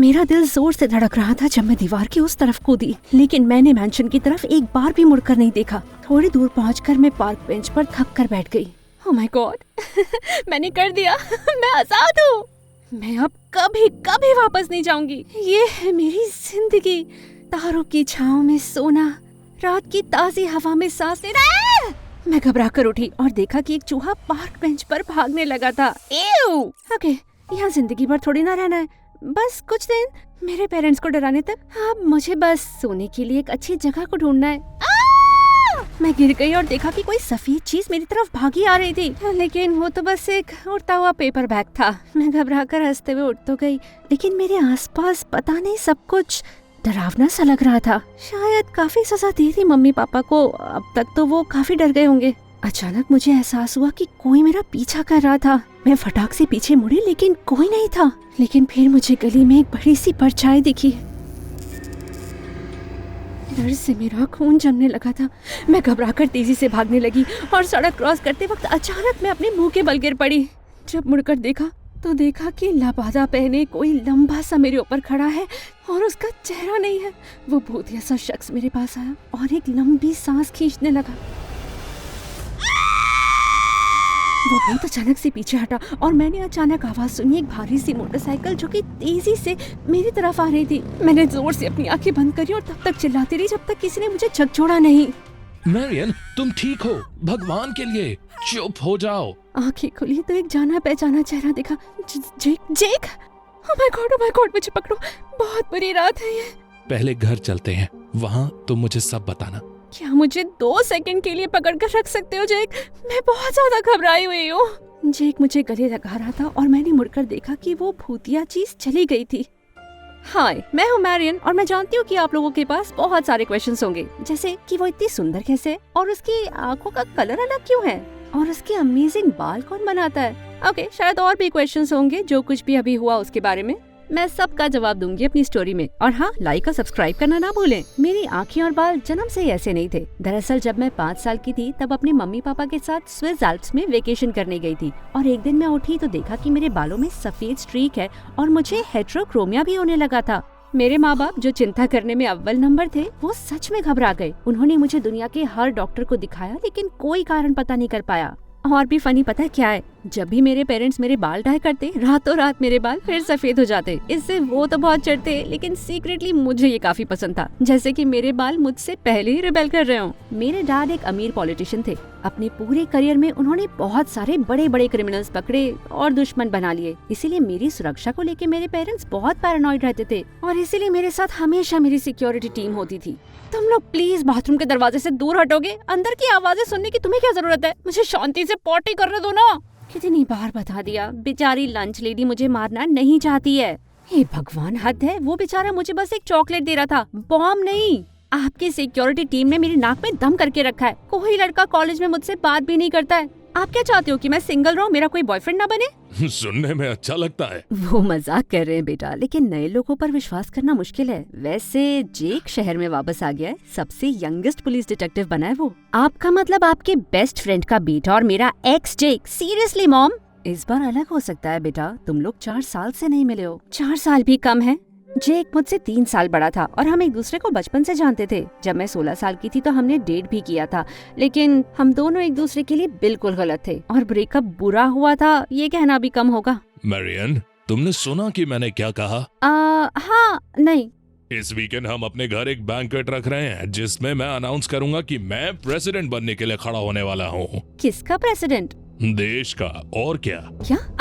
मेरा दिल जोर से धड़क रहा था जब मैं दीवार की उस तरफ कूदी, लेकिन मैंने मैंशन की तरफ एक बार भी मुड़कर नहीं देखा। थोड़ी दूर पहुंचकर मैं पार्क बेंच पर थक कर बैठ गई। ओह माय गॉड, मैंने कर दिया। मैं आजाद हूँ। मैं अब कभी कभी वापस नहीं जाऊंगी। ये है मेरी जिंदगी। तारों की छांव में सोना, रात की ताजी हवा में सांस लेना। मैं घबरा कर उठी और देखा कि एक चूहा पार्क बेंच पर भागने लगा था। ओके, यहाँ जिंदगी भर थोड़ी ना रहना है, बस कुछ दिन मेरे पेरेंट्स को डराने तक। अब मुझे बस सोने के लिए एक अच्छी जगह को ढूंढना है। मैं गिर गई और देखा कि कोई सफेद चीज मेरी तरफ भागी आ रही थी, लेकिन वो तो बस एक उड़ता हुआ पेपर बैग था। मैं घबरा कर हंसते हुए उठ तो गई, लेकिन मेरे आसपास पता नहीं सब कुछ डरावना सा लग रहा था। शायद काफी सजा दी थी मम्मी पापा को, अब तक तो वो काफी डर गए होंगे। अचानक मुझे एहसास हुआ कि कोई मेरा पीछा कर रहा था। मैं फटाक से पीछे मुड़ी, लेकिन कोई नहीं था। लेकिन फिर मुझे गली में एक बड़ी सी परछाई दिखी। डर से मेरा खून जमने लगा था। मैं घबराकर तेजी से भागने लगी और सड़क क्रॉस करते वक्त अचानक मैं अपने मुंह के बल गिर पड़ी। जब मुड़कर देखा तो देखा कि लबादा पहने कोई लंबा सा मेरे ऊपर खड़ा है और उसका चेहरा नहीं है। वो भूतिया सा शख्स मेरे पास आया और एक लंबी सांस खींचने लगा। वो बहुत अचानक से पीछे हटा और मैंने अचानक आवाज सुनी, एक भारी सी मोटरसाइकिल जो कि तेजी से मेरी तरफ आ रही थी। मैंने जोर से अपनी आंखें बंद करी और तब तक चिल्लाती रही जब तक किसी ने मुझे झकझोरा नहीं। मैरियन, तुम ठीक हो? भगवान के लिए चुप हो जाओ। आंखें खुली तो एक जाना पहचाना चेहरा दिखा। जेक। ओह माय गॉड, मुझे पकड़ो, बहुत बुरी रात है ये। पहले घर चलते हैं, वहाँ तुम मुझे सब बताना। क्या मुझे 2 सेकंड के लिए पकड़ कर रख सकते हो जेक? मैं बहुत ज्यादा घबराई हुई हूँ। जेक मुझे गले लगा रहा था और मैंने मुड़कर देखा कि वो भूतिया चीज चली गई थी। हाय, मैं हूँ मैरियन और मैं जानती हूँ कि आप लोगों के पास बहुत सारे क्वेश्चंस होंगे, जैसे कि वो इतनी सुंदर कैसे और उसकी आंखों का कलर अलग क्यों है और उसके अमेजिंग बाल कौन बनाता है। ओके, शायद और भी क्वेश्चंस होंगे जो कुछ भी अभी हुआ उसके बारे में। मैं सबका जवाब दूंगी अपनी स्टोरी में। और हाँ, लाइक और सब्सक्राइब करना ना भूलें। मेरी आंखें और बाल जन्म से ही ऐसे नहीं थे। दरअसल जब मैं 5 साल की थी तब अपने मम्मी पापा के साथ स्विस एल्प्स में वेकेशन करने गई थी और एक दिन मैं उठी तो देखा कि मेरे बालों में सफेद स्ट्रीक है और मुझे हेटेरोक्रोमिया भी होने लगा था। मेरे माँ बाप, जो चिंता करने में अव्वल नंबर थे, वो सच में घबरा गए। उन्होंने मुझे दुनिया के हर डॉक्टर को दिखाया, लेकिन कोई कारण पता नहीं कर पाया। और भी फनी पता है क्या है? जब भी मेरे पेरेंट्स मेरे बाल डाई करते, रातों रात मेरे बाल फिर सफेद हो जाते। इससे वो तो बहुत चिढ़ते, लेकिन सीक्रेटली मुझे ये काफी पसंद था, जैसे कि मेरे बाल मुझसे पहले ही रिबेल कर रहे हों। मेरे डैड एक अमीर पॉलिटिशियन थे। अपने पूरे करियर में उन्होंने बहुत सारे बड़े बड़े क्रिमिनल्स पकड़े और दुश्मन बना लिए। इसीलिए मेरी सुरक्षा को लेकर मेरे पेरेंट्स बहुत पैरानॉइड रहते थे और इसीलिए मेरे साथ हमेशा मेरी सिक्योरिटी टीम होती थी। तुम लोग प्लीज बाथरूम के दरवाजे से दूर हटोगे? अंदर की आवाजें सुनने की तुम्हें क्या जरूरत है? मुझे शांति से पॉटी करने दो ना। कितनी बार बता दिया, बेचारी लंच लेडी मुझे मारना नहीं चाहती है। हे भगवान, हद है। वो बेचारा मुझे बस एक चॉकलेट दे रहा था, बॉम्ब नहीं। आपकी सिक्योरिटी टीम ने मेरी नाक में दम करके रखा है। कोई लड़का कॉलेज में मुझसे बात भी नहीं करता है। आप क्या चाहते हो कि मैं सिंगल रहूं, मेरा कोई बॉयफ्रेंड ना बने? सुनने में अच्छा लगता है। वो मजाक कर रहे हैं बेटा, लेकिन नए लोगों पर विश्वास करना मुश्किल है। वैसे जेक शहर में वापस आ गया है, सबसे यंगेस्ट पुलिस डिटेक्टिव बना है वो। आपका मतलब आपके बेस्ट फ्रेंड का बेटा और मेरा एक्स जेक? सीरियसली मॉम, इस बार अलग हो सकता है बेटा। तुम लोग 4 साल से नहीं मिले हो। 4 साल भी कम है। जेक मुझसे 3 साल बड़ा था और हम एक दूसरे को बचपन से जानते थे। जब मैं 16 साल की थी तो हमने डेट भी किया था, लेकिन हम दोनों एक दूसरे के लिए बिल्कुल गलत थे और ब्रेकअप बुरा हुआ था, ये कहना भी कम होगा। मैरियन, तुमने सुना कि मैंने क्या कहा? हाँ, नहीं। इस वीकेंड हम अपने घर एक बैंक्वेट रख रहे हैं जिसमें मैं अनाउंस करूंगा कि मैं प्रेसिडेंट बनने के लिए खड़ा होने वाला हूँ। किसका प्रेसिडेंट? देश का। और क्या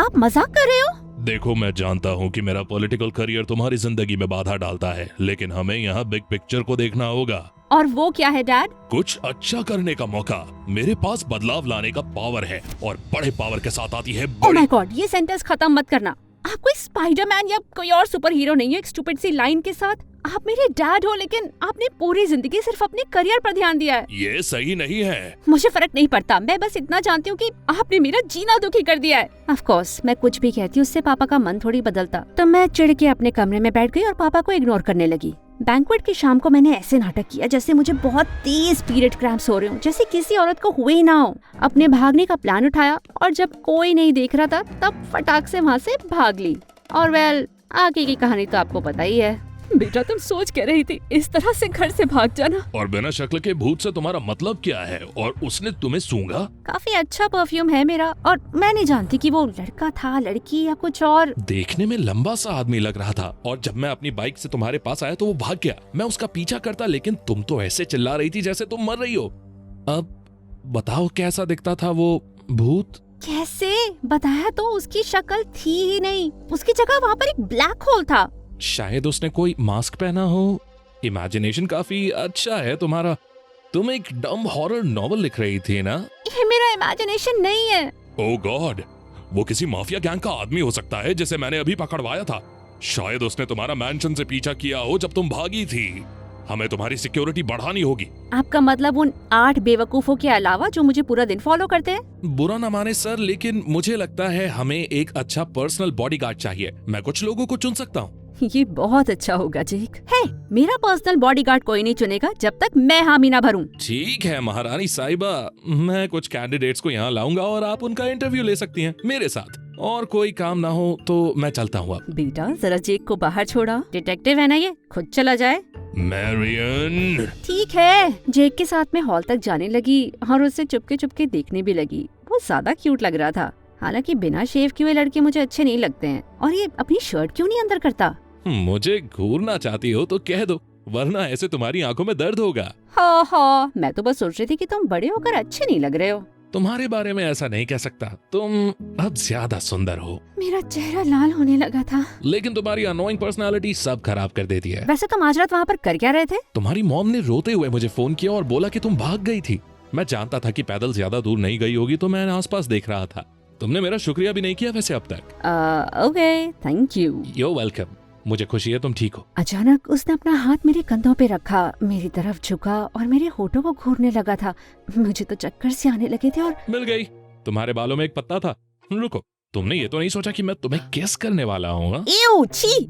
आप मजाक कर रहे हो? देखो, मैं जानता हूँ कि मेरा पॉलिटिकल करियर तुम्हारी जिंदगी में बाधा डालता है, लेकिन हमें यहाँ बिग पिक्चर को देखना होगा। और वो क्या है डैड? कुछ अच्छा करने का मौका। मेरे पास बदलाव लाने का पावर है और बड़े पावर के साथ आती है ओह माय गॉड, ये सेंटेंस खत्म मत करना। आप कोई स्पाइडरमैन या कोई और सुपर हीरो नहीं है एक स्टूपिड सी लाइन के साथ। आप मेरे डैड हो, लेकिन आपने पूरी जिंदगी सिर्फ अपने करियर पर ध्यान दिया है। ये सही नहीं है। मुझे फर्क नहीं पड़ता, मैं बस इतना जानती हूँ कि आपने मेरा जीना दुखी कर दिया है। ऑफ कोर्स, मैं कुछ भी कहती उससे पापा का मन थोड़ी बदलता। तो मैं चिढ़ के अपने कमरे में बैठ गई और पापा को इग्नोर करने लगी। बैंक्वेट की शाम को मैंने ऐसे नाटक किया जैसे मुझे बहुत तेज पीरियड क्रैम्प्स हो रहे हो, जैसे किसी औरत को हुए ही ना हो। अपने भागने का प्लान उठाया और जब कोई नहीं देख रहा था तब फटाक से वहाँ से भाग ली। और वेल, आगे की कहानी तो आपको पता ही है। बेटा तुम सोच क्या रही थी, इस तरह से घर से भाग जाना? और बिना शक्ल के भूत से तुम्हारा मतलब क्या है? और उसने तुम्हें सूंघा? काफी अच्छा परफ्यूम है मेरा, और मैं नहीं जानती कि वो लड़का था, लड़की या कुछ और। देखने में लंबा सा आदमी लग रहा था, और जब मैं अपनी बाइक से तुम्हारे पास आया तो वो भाग गया। मैं उसका पीछा करता, लेकिन तुम तो ऐसे चिल्ला रही थी जैसे तुम मर रही हो। अब बताओ कैसा दिखता था वो भूत? कैसे बताया तो उसकी शक्ल थी ही नहीं, उसकी जगह वहाँ पर एक ब्लैक होल था। शायद उसने कोई मास्क पहना हो। इमेजिनेशन काफी अच्छा है तुम्हारा। तुम एक डम हॉरर नॉवल लिख रही थी ना? ये मेरा इमेजिनेशन नहीं है। ओह गॉड, वो किसी माफिया गैंग का आदमी हो सकता है जिसे मैंने अभी पकड़वाया था। शायद उसने तुम्हारा मैंशन से पीछा किया हो जब तुम भागी थी। हमें तुम्हारी सिक्योरिटी बढ़ानी होगी। आपका मतलब उन 8 बेवकूफों के अलावा जो मुझे पूरा दिन फॉलो करते हैं? बुरा ना माने सर, लेकिन मुझे लगता है हमें एक अच्छा पर्सनल बॉडीगार्ड चाहिए। मैं कुछ लोगों को चुन सकता हूँ। ये बहुत अच्छा होगा जेक। है, मेरा पर्सनल बॉडीगार्ड कोई नहीं चुनेगा जब तक मैं हामी ना भरूं। ठीक है महारानी साहिबा, मैं कुछ कैंडिडेट्स को यहाँ लाऊंगा और आप उनका इंटरव्यू ले सकती हैं मेरे साथ। और कोई काम ना हो तो मैं चलता हूँ अब। बेटा जरा जेक को बाहर छोड़ा, डिटेक्टिव है ना ये, खुद चला जाए। मैरियन। ठीक है। जेक के साथ में हॉल तक जाने लगी और उससे चुपके चुपके देखने भी लगी। वो ज्यादा क्यूट लग रहा था। हालांकि बिना शेव किए लड़के मुझे अच्छे नहीं लगते हैं। और ये अपनी शर्ट क्यों नहीं अंदर करता? मुझे घूरना चाहती हो तो कह दो, वरना ऐसे तुम्हारी आंखों में दर्द होगा। हाँ हाँ, मैं तो बस सोच रही थी कि तुम बड़े होकर अच्छे नहीं लग रहे हो। तुम्हारे बारे में ऐसा नहीं कह सकता, तुम अब ज्यादा सुंदर हो। मेरा चेहरा लाल होने लगा था। लेकिन तुम्हारी अनोइंग पर्सनालिटी सब खराब कर देती है। वैसे तुम आज रात वहाँ पर कर क्या रहे थे? तुम्हारी मॉम ने रोते हुए मुझे फोन किया और बोला कि तुम भाग गई थी। मैं जानता था कि पैदल ज्यादा दूर नहीं गई होगी, तो मैं आसपास देख रहा था। तुमने मेरा शुक्रिया भी नहीं किया वैसे अब तक। Okay, thank you. You're welcome। मुझे खुशी है तुम ठीक हो। अचानक उसने अपना हाथ मेरे कंधों पे रखा, मेरी तरफ झुका और मेरे होठों को घूरने लगा था। मुझे तो चक्कर से आने लगे थे। और मिल गई। तुम्हारे बालों में एक पत्ता था। रुको, तुमने ये तो नहीं सोचा कि मैं तुम्हें किस करने वाला हूँ? एव, छी,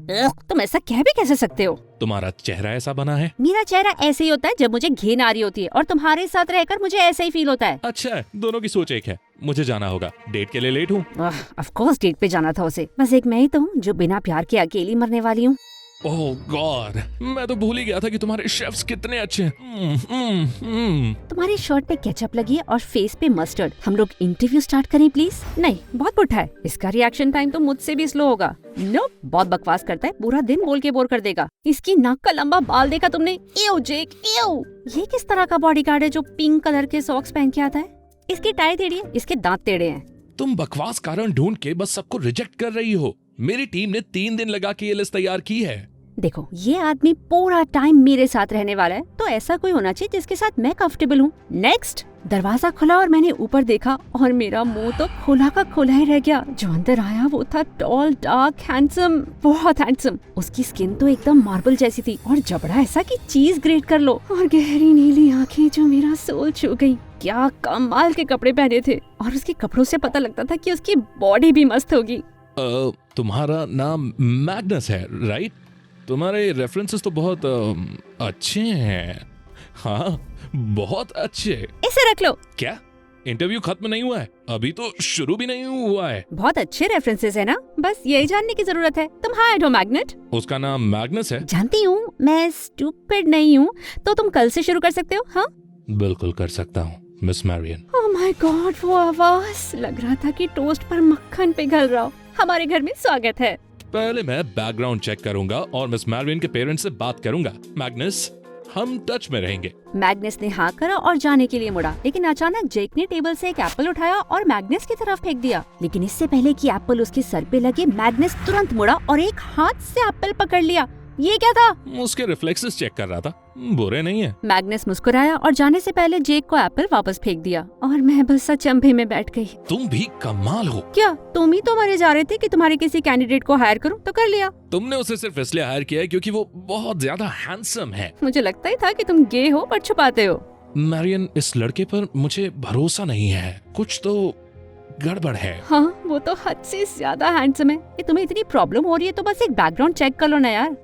तुम ऐसा कह भी कैसे सकते हो? तुम्हारा चेहरा ऐसा बना है। मेरा चेहरा ऐसे ही होता है जब मुझे घिन आ रही होती है, और तुम्हारे साथ रहकर मुझे ऐसे ही फील होता है। अच्छा है, दोनों की सोच एक है। मुझे जाना होगा, डेट के लिए लेट हूँ। ऑफ कोर्स डेट पे जाना था उसे। बस एक मैं ही तो हूँ जो बिना प्यार के अकेली मरने वाली हूँ। ओह गॉड, मैं तो भूल ही गया था कि तुम्हारे शेफ्स कितने अच्छे हैं। तुम्हारी शर्ट पे केचप लगी है और फेस पे मस्टर्ड। हम लोग इंटरव्यू स्टार्ट करें प्लीज? नहीं, बहुत पुट्ठा है। इसका रिएक्शन टाइम तो मुझसे भी स्लो होगा। नो, बहुत बकवास करता है, पूरा दिन बोल के बोर कर देगा। इसकी नाक का लंबा बाल देखा तुमने? एव जेक, एव। ये किस तरह का बॉडीगार्ड है जो पिंक कलर के सॉक्स पहन के आता है? इसकी टाई टेढ़ी है, इसके दांत टेढ़े हैं। तुम बकवास कारण ढूंढ के बस सबको रिजेक्ट कर रही हो। मेरी टीम ने 3 दिन लगा के ये लिस्ट तैयार की है। देखो, ये आदमी पूरा टाइम मेरे साथ रहने वाला है, तो ऐसा कोई होना चाहिए जिसके साथ मैं कंफर्टेबल हूँ। नेक्स्ट। दरवाजा खुला और मैंने ऊपर देखा और मेरा मुंह तो खुला का खुला ही रह गया। जो अंदर आया वो था टॉल, डार्क, हैंडसम, बहुत हैंडसम। उसकी स्किन तो एकदम मार्बल जैसी थी और जबड़ा ऐसा कि चीज ग्रेट कर लो, और गहरी नीली आंखें जो मेरा सोल छू गई। क्या कमाल के कपड़े पहने थे, और उसके कपड़ों से पता लगता था कि उसकी बॉडी भी मस्त होगी। तुम्हारा नाम मैग्नस है, राइट? तुम्हारे रेफरेंसेस तो बहुत अच्छे हैं। हाँ, बहुत अच्छे। इसे रख लो। क्या इंटरव्यू खत्म नहीं हुआ है? अभी तो शुरू भी नहीं हुआ है। बहुत अच्छे रेफरेंसेस है ना, बस यही जानने की जरूरत है। तुम हायर्ड हो मैग्नेट? उसका नाम मैग्नस है। जानती हूँ, मैं स्टूपिड नहीं हूँ। तो तुम कल से शुरू कर सकते हो। हाँ बिल्कुल कर सकता हूँ miss Marion. Oh my God, वो आवाज! लग रहा था कि टोस्ट पर मक्खन पिघल रहा हो। हमारे घर में स्वागत है। पहले मैं बैकग्राउंड चेक करूंगा और मिस मैरियन के पेरेंट्स से बात करूंगा। मैग्नस, हम टच में रहेंगे। मैग्नस ने हाँ करा और जाने के लिए मुड़ा, लेकिन अचानक जेक ने टेबल से एक एप्पल उठाया और मैग्नस की तरफ फेंक दिया। लेकिन इससे पहले कि एप्पल उसके सर पे लगे, मैग्नस तुरंत मुड़ा और एक हाथ से एप्पल पकड़ लिया। ये क्या था? उसके रिफ्लेक्सेस चेक कर रहा था, बुरे नहीं है। मैग्नस मुस्कुराया और जाने से पहले जेक को एप्पल वापस फेंक दिया, और मैं बस अचंभे में बैठ गई। तुम भी कमाल हो। क्या तुम ही तो मरे जा रहे थे कि तुम्हारे किसी कैंडिडेट को हायर करूं, तो कर लिया। तुमने उसे सिर्फ इसलिए हायर किया है क्योंकि वो बहुत ज्यादा हैंडसम है। मुझे लगता ही था कि तुम गे हो पर छुपाते हो। मैरियन, इस लड़के पर मुझे भरोसा नहीं है, कुछ तो गड़बड़ है। हाँ, वो तो हद से ज्यादा हैंडसम है। ये तुम्हें इतनी प्रॉब्लम हो रही है तो बस एक बैकग्राउंड चेक कर लो ना यार।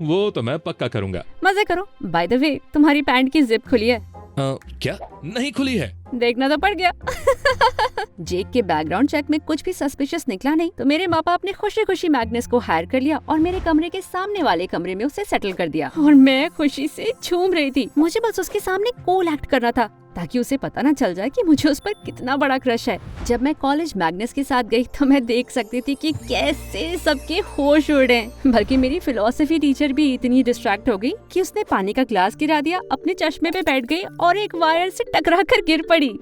वो तो मैं पक्का करूंगा। मजे करो। बाय द वे, तुम्हारी पैंट की जिप खुली है। क्या नहीं खुली है? देखना तो पड़ गया। जेक के बैकग्राउंड चेक में कुछ भी सस्पिशियस निकला नहीं तो मेरे माँ बाप ने खुशी खुशी मैग्नस को हायर कर लिया और मेरे कमरे के सामने वाले कमरे में उसे सेटल कर दिया। और मैं खुशी से झूम रही थी। मुझे बस उसके सामने कूल एक्ट करना था ताकि उसे पता न चल जाए कि मुझे उस पर कितना बड़ा क्रश है। जब मैं कॉलेज मैग्नस के साथ गई तो मैं देख सकती थी कि कैसे सबके होश उड़े। बल्कि मेरी फिलोसफी टीचर भी इतनी डिस्ट्रैक्ट हो गई कि उसने पानी का ग्लास गिरा दिया, अपने चश्मे पे बैठ गई और एक वायर से टकरा कर गिर पड़ी।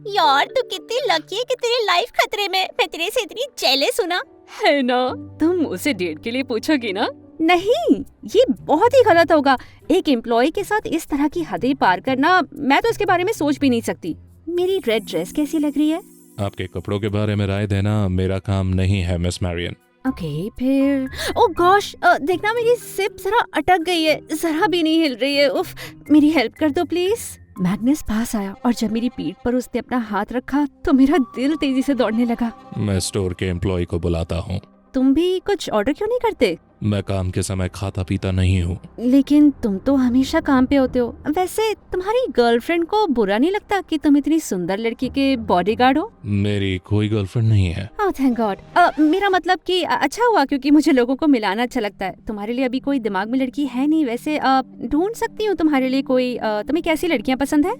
यार तू कितनी लकी है कि तेरी लाइफ खतरे में। मैं तेरे से इतनी जेलस हूं ना। है ना? तुम उसे डेट के लिए पूछोगी ना? नहीं, ये बहुत ही गलत होगा। एक एम्प्लॉय के साथ इस तरह की हदें पार करना, मैं तो इसके बारे में सोच भी नहीं सकती। मेरी रेड ड्रेस कैसी लग रही है? आपके कपड़ों के बारे में राय देना मेरा काम नहीं है मिस मैरियन। ओके, फिर ओ गॉश, देखना मेरी सिप जरा अटक गई है, जरा भी नहीं हिल रही है। उफ, मेरी हेल्प कर दो प्लीज। मैग्नस पास आया और जब मेरी पीठ पर उसने अपना हाथ रखा तो मेरा दिल तेजी से दौड़ने लगा। मैं स्टोर के एम्प्लॉय को बुलाता हूँ। तुम भी कुछ ऑर्डर क्यों नहीं करते? मैं काम के समय खाता पीता नहीं हूँ। लेकिन तुम तो हमेशा काम पे होते हो। वैसे तुम्हारी गर्लफ्रेंड को बुरा नहीं लगता कि तुम इतनी सुंदर लड़की के बॉडीगार्ड हो? मेरी कोई गर्लफ्रेंड नहीं है। Oh thank God. मेरा मतलब कि अच्छा हुआ, क्योंकि मुझे लोगों को मिलाना अच्छा लगता है। तुम्हारे लिए अभी कोई दिमाग में लड़की है नहीं। वैसे ढूंढ सकती हूँ तुम्हारे लिए कोई। तुम्हें कैसी लड़कियाँ पसंद है?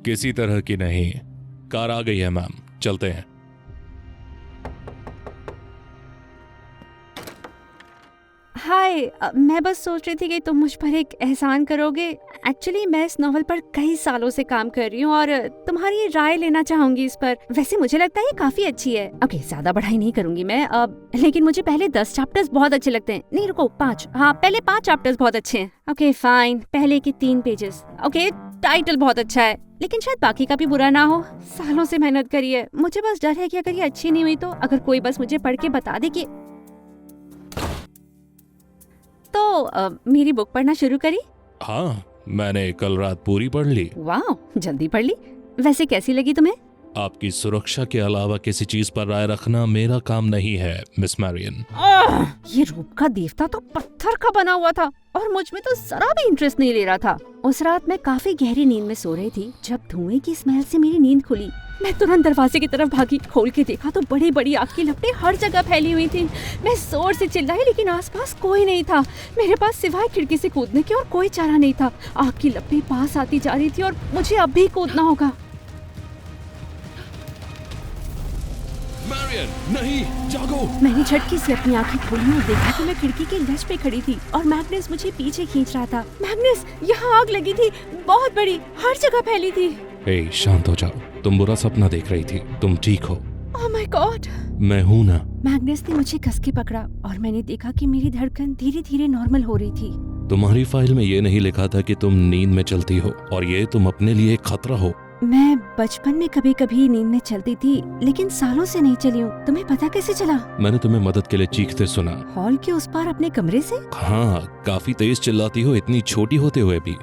किसी तरह की नहीं। कार आ गई है मैम, चलते हैं। हाय, मैं बस सोच रही थी कि तुम मुझ पर एक एहसान करोगे। एक्चुअली मैं इस नॉवल पर कई सालों से काम कर रही हूँ और तुम्हारी राय लेना चाहूंगी इस पर। वैसे मुझे लगता है ये काफी अच्छी है। ओके, ज्यादा बढ़ाई नहीं करूंगी मैं लेकिन मुझे पहले 10 चैप्टर्स बहुत अच्छे लगते हैं। नहीं रुको, 5। हाँ, पहले 5 चैप्टर्स बहुत अच्छे हैं। ओके फाइन, पहले के 3 पेजेस। ओके, टाइटल बहुत अच्छा है, लेकिन शायद बाकी का भी बुरा ना हो। सालों से मेहनत करी है। मुझे बस डर है कि अगर ये अच्छी नहीं हुई तो अगर कोई बस मुझे पढ़ के बता दे कि मेरी बुक पढ़ना शुरू करी। हाँ, मैंने कल रात पूरी पढ़ ली। वाह, जल्दी पढ़ ली। वैसे कैसी लगी तुम्हें? आपकी सुरक्षा के अलावा किसी चीज पर राय रखना मेरा काम नहीं है मिस मैरियन। ये रूप का देवता तो पत्थर का बना हुआ था और मुझ में तो जरा भी इंटरेस्ट नहीं ले रहा था। उस रात मैं काफी गहरी नींद में सो रही थी जब धुएं की स्मेल से मेरी नींद खुली। मैं तुरंत दरवाजे की तरफ भागी। खोल के देखा तो बड़ी बड़ी आग की लपटें हर जगह फैली हुई थी। मैं जोर से चिल्लाई लेकिन आसपास कोई नहीं था। मेरे पास सिवाय खिड़की से कूदने के और कोई चारा नहीं था। आग की लपटें पास आती जा रही थी और मुझे अब भी कूदना होगा। मैरियन, नहीं, जागो। मैंने झटके से अपनी आंखें खोली और देखा कि मैं खिड़की के लच पे खड़ी थी और मैग्नस मुझे पीछे खींच रहा था। मैग्नस, यहाँ आग लगी थी, बहुत बड़ी, हर जगह फैली थी। ए, शांत हो जाओ। तुम बुरा सपना देख रही थी, तुम ठीक हो। ओह माय गॉड। मैं हूँ ना। मैग्नस ने मुझे कस के पकड़ा और मैंने देखा कि मेरी धड़कन धीरे धीरे नॉर्मल हो रही थी। तुम्हारी फाइल में ये नहीं लिखा था कि तुम नींद में चलती हो और ये तुम अपने लिए एक खतरा हो। मैं बचपन में कभी कभी नींद में चलती थी लेकिन सालों से नहीं चली हूँ। तुम्हें पता कैसे चला? मैंने तुम्हें मदद के लिए चीखते सुना। हॉल के उस पार अपने कमरे से? हाँ, काफी तेज चिल्लाती हो इतनी छोटी होते हुए भी।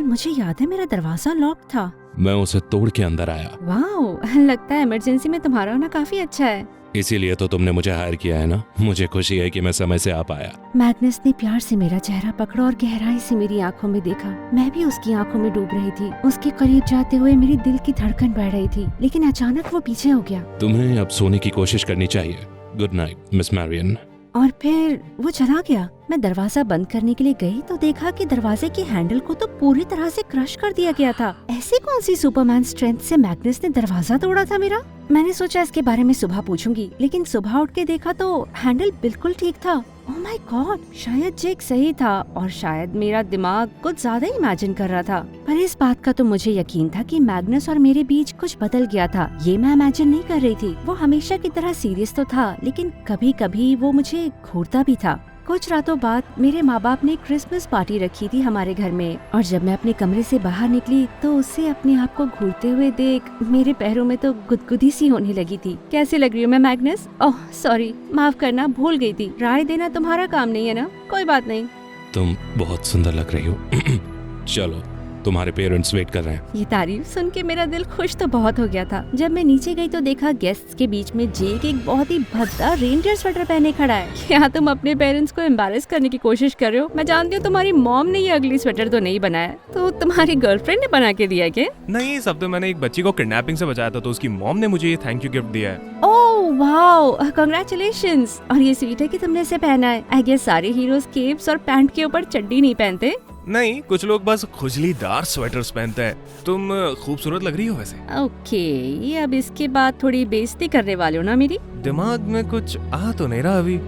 मुझे याद है मेरा दरवाजा लॉक था। मैं उसे तोड़ के अंदर आया। वाह, लगता है इमरजेंसी में तुम्हारा होना काफी अच्छा है। इसीलिए तो तुमने मुझे हायर किया है ना। मुझे खुशी है कि मैं समय से आ पाया। मैग्नस ने प्यार से मेरा चेहरा पकड़ा और गहराई से मेरी आंखों में देखा। मैं भी उसकी आंखों में डूब रही थी। उसके करीब जाते हुए मेरे दिल की धड़कन बढ़ रही थी, लेकिन अचानक वो पीछे हो गया। तुम्हें अब सोने की कोशिश करनी चाहिए। Good night miss Marion. और फिर वो चला गया। मैं दरवाजा बंद करने के लिए गई तो देखा कि दरवाजे के हैंडल को तो पूरी तरह से क्रश कर दिया गया था। ऐसी कौन सी सुपरमैन स्ट्रेंथ से मैग्नस ने दरवाजा तोड़ा था मेरा? मैंने सोचा इसके बारे में सुबह पूछूंगी, लेकिन सुबह उठ के देखा तो हैंडल बिल्कुल ठीक था। ओह माय गॉड, शायद जेक सही था और शायद मेरा दिमाग कुछ ज्यादा इमेजिन कर रहा था। पर इस बात का तो मुझे यकीन था कि मैग्नस और मेरे बीच कुछ बदल गया था। ये मैं इमेजिन नहीं कर रही थी। वो हमेशा की तरह सीरियस तो था, लेकिन कभी कभी वो मुझे घूरता भी था। कुछ रातों बाद मेरे माँ बाप ने क्रिसमस पार्टी रखी थी हमारे घर में और जब मैं अपने कमरे से बाहर निकली तो उसे अपने आप को घूरते हुए देख मेरे पैरों में तो गुदगुदी सी होने लगी थी। कैसे लग रही हूँ मैं मैग्नस? ओह सॉरी, माफ करना, भूल गई थी। राय देना तुम्हारा काम नहीं है ना? कोई बात नहीं। तुम बहुत सुंदर लग रही हो। चलो तुम्हारे पेरेंट्स वेट कर रहे हैं। ये तारीफ सुन के मेरा दिल खुश तो बहुत हो गया था। जब मैं नीचे गई तो देखा गेस्ट्स के बीच में जेक एक बहुत ही भद्दा रेनडियर स्वेटर पहने खड़ा है। क्या तुम अपने पेरेंट्स को एम्बैरेस करने की कोशिश कर रहे हो? मैं जानती हूँ तुम्हारी मॉम ने ये अगली स्वेटर तो नहीं बनाया, तो तुम्हारी गर्लफ्रेंड ने बना के दिया क्या? नहीं, इस हफ्ते मैंने एक बच्ची को किडनैपिंग से बचाया था, तो उसकी मॉम ने मुझे ये थैंक यू गिफ्ट दिया है। Oh wow, congratulations. और ये स्वीट है कि तुमने इसे पहना है। आई गेस सारे हीरोज केप्स और पैंट के ऊपर चड्डी नहीं पहनते। नहीं, कुछ लोग बस खुजलीदार स्वेटर्स पहनते हैं। तुम खूबसूरत लग रही हो वैसे। ओके, अब इसके बाद थोड़ी बेइज्जती करने वाले हो ना मेरी? दिमाग में कुछ आ तो नहीं रहा अभी।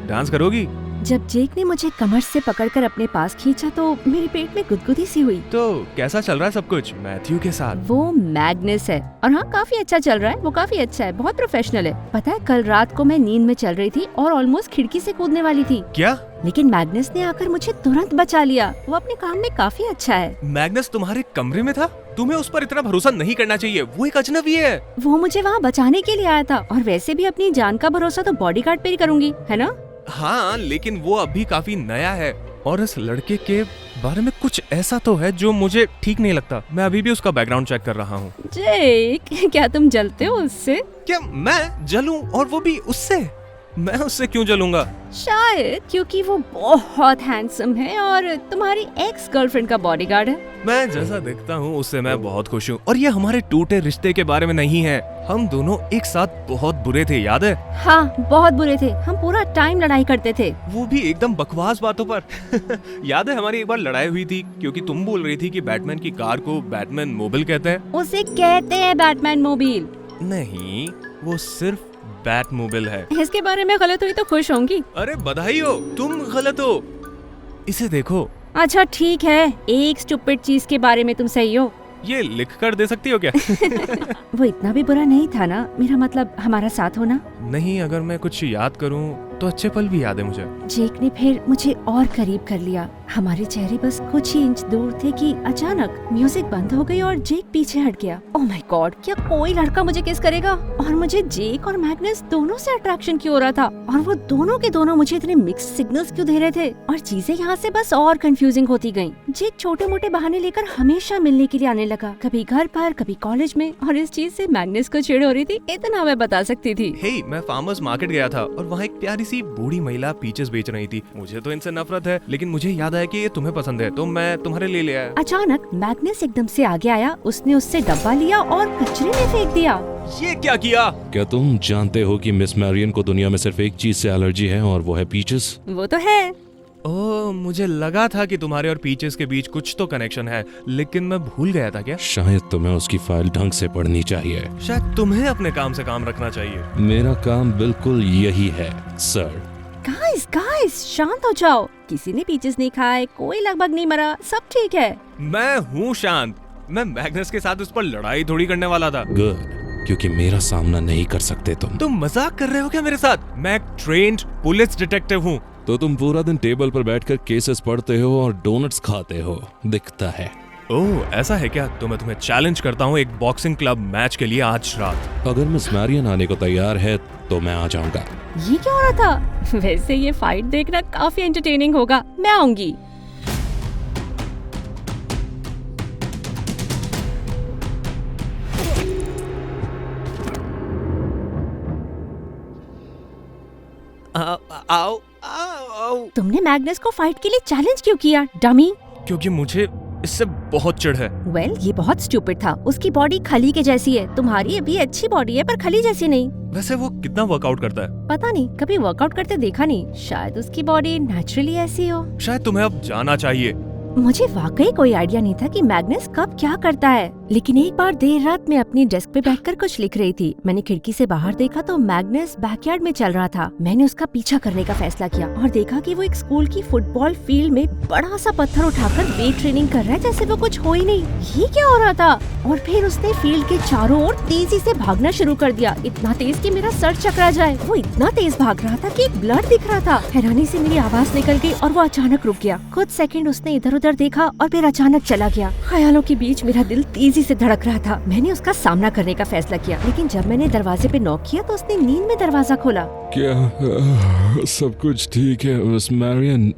डांस करोगी? जब जेक ने मुझे कमर से पकड़कर अपने पास खींचा तो मेरे पेट में गुदगुदी सी हुई। तो कैसा चल रहा है सब कुछ मैथ्यू के साथ? वो मैग्नस है और हाँ, काफी अच्छा चल रहा है। वो काफी अच्छा है, बहुत प्रोफेशनल है। पता है, कल रात को मैं नींद में चल रही थी और ऑलमोस्ट खिड़की से कूदने वाली थी, क्या? लेकिन मैग्नस ने आकर मुझे तुरंत बचा लिया। वो अपने काम में काफी अच्छा है। मैग्नस तुम्हारे कमरे में था? तुम्हें उस पर इतना भरोसा नहीं करना चाहिए, वो एक अजनबी है। वो मुझे वहाँ बचाने के लिए आया था और वैसे भी अपनी जान का भरोसा तो बॉडीगार्ड पे ही करूंगी, है ना? हाँ, लेकिन वो अभी काफी नया है और इस लड़के के बारे में कुछ ऐसा तो है जो मुझे ठीक नहीं लगता। मैं अभी भी उसका बैकग्राउंड चेक कर रहा हूँ। जेक, क्या तुम जलते हो उससे? क्या मैं जलूं? और वो भी उससे? मैं उससे क्यों जलूंगा? शायद क्योंकि वो बहुत हैंडसम है और तुम्हारी एक्स गर्लफ्रेंड का बॉडीगार्ड है। मैं जैसा दिखता हूँ उससे मैं बहुत खुश हूँ। और ये हमारे टूटे रिश्ते के बारे में नहीं है। हम दोनों एक साथ बहुत बुरे थे, याद है? हाँ, बहुत बुरे थे। हम पूरा टाइम लड़ाई करते थे। वो भी एकदम बकवास बातों पर। याद है हमारी एक बार लड़ाई हुई थी क्योंकि तुम बोल रही थी कि बैटमैन की कार को बैटमैन मोबिल कहते हैं। उसे कहते हैं बैटमैन मोबिल। नहीं, वो सिर्फ बैट मोबिल है। इसके बारे में गलत हुई तो खुश होंगी। अरे बधाई हो, तुम गलत हो। इसे देखो। अच्छा ठीक है, एक स्टूपिड चीज के बारे में तुम सही हो। ये लिख कर दे सकती हो क्या? वो इतना भी बुरा नहीं था ना, मेरा मतलब हमारा साथ होना। नहीं, अगर मैं कुछ याद करूं तो अच्छे पल भी याद है मुझे। जेक ने फिर मुझे और करीब कर लिया। हमारे चेहरे बस कुछ ही इंच दूर थे कि अचानक म्यूजिक बंद हो गई और जेक पीछे हट गया। ओह माय गॉड, क्या कोई लड़का मुझे किस करेगा? और मुझे जेक और मैग्नस दोनों से अट्रैक्शन क्यों हो रहा था? और वो दोनों के दोनों मुझे इतने मिक्स्ड सिग्नल्स क्यों दे रहे थे? और चीजें यहाँ से बस और कंफ्यूजिंग होती गयी। जेक छोटे मोटे बहाने लेकर हमेशा मिलने के लिए आने लगा, कभी घर पर, कभी कॉलेज में। और इस चीज से मैग्नस को चिढ़ हो रही थी, इतना मैं बता सकती थी। हे, मैं फार्मर्स मार्केट गया था और वहाँ एक प्यारी सी बूढ़ी महिला पीचेस बेच रही थी। मुझे तो इनसे नफरत है, लेकिन मुझे याद आया कि ये तुम्हें पसंद है, तो मैं तुम्हारे लिए ले आया। अचानक मैग्नस एकदम से आगे आया, उसने उससे डब्बा लिया और कचरे में फेंक दिया। ये क्या किया? क्या तुम जानते हो कि मिस मैरियन को दुनिया में सिर्फ एक चीज से एलर्जी है और वो है पीचेस? वो तो है। ओह, मुझे लगा था कि तुम्हारे और पीचेस के बीच कुछ तो कनेक्शन है, लेकिन मैं भूल गया था। क्या? शायद तुम्हें उसकी फाइल ढंग से पढ़नी चाहिए। शायद तुम्हें अपने काम से काम रखना चाहिए। मेरा काम बिल्कुल यही है सर। गाइस, शांत हो जाओ। किसी ने पीचेस नहीं खाए, कोई लगभग नहीं मरा, सब ठीक है। मैं हूँ शांत। मैं मैग्नस के साथ उस पर लड़ाई थोड़ी करने वाला था। गुड, क्योंकि मेरा सामना नहीं कर सकते तुम मजाक कर रहे हो क्या मेरे साथ? मैं एक ट्रेन्ड पुलिस डिटेक्टिव हूँ। तो तुम पूरा दिन टेबल पर बैठकर केसेस पढ़ते हो और डोनट्स खाते हो, दिखता है। ओह, ऐसा है क्या? तो मैं तुम्हें चैलेंज करता हूँ एक बॉक्सिंग क्लब मैच के लिए आज रात। अगर मिस मैरियन आने को तैयार है तो मैं आ जाऊंगा। ये क्या हो रहा था? वैसे ये फाइट देखना काफी एंटरटेनिंग होगा, मैं आऊंगी। आओ, आओ। तुमने मैग्नस को फाइट के लिए चैलेंज क्यों किया, डमी? क्योंकि मुझे इससे बहुत चिढ़ है। वेल, ये बहुत स्टूपिड था। उसकी बॉडी खली के जैसी है। तुम्हारी भी अच्छी बॉडी है पर खली जैसी नहीं। वैसे वो कितना वर्कआउट करता है? पता नहीं, कभी वर्कआउट करते देखा नहीं। शायद उसकी बॉडी नेचुरली ऐसी हो। शायद तुम्हें अब जाना चाहिए। मुझे वाकई कोई आइडिया नहीं था कि मैग्नस कब क्या करता है, लेकिन एक बार देर रात में अपनी डेस्क पे बैठकर कुछ लिख रही थी। मैंने खिड़की से बाहर देखा तो मैग्नस बैकयार्ड में चल रहा था। मैंने उसका पीछा करने का फैसला किया और देखा कि वो एक स्कूल की फुटबॉल फील्ड में बड़ा सा पत्थर उठाकर वेट ट्रेनिंग कर रहा है, जैसे वो कुछ हो ही नहीं। ये क्या हो रहा था? और फिर उसने फील्ड के चारों ओर तेजी से भागना शुरू कर दिया, इतना तेज कि मेरा सर चकरा जाए। वो इतना तेज भाग रहा था कि ब्लड दिख रहा था। हैरानी से मेरी आवाज निकल गई और वो अचानक रुक गया। कुछ सेकंड उसने इधर उधर देखा और फिर अचानक चला गया। ख्यालों के बीच मेरा दिल तेजी से धड़क रहा था। मैंने उसका सामना करने का फैसला किया, लेकिन जब मैंने दरवाजे पे नॉक किया तो उसने नींद में दरवाजा खोला। क्या सब कुछ ठीक है मिस मैरियन?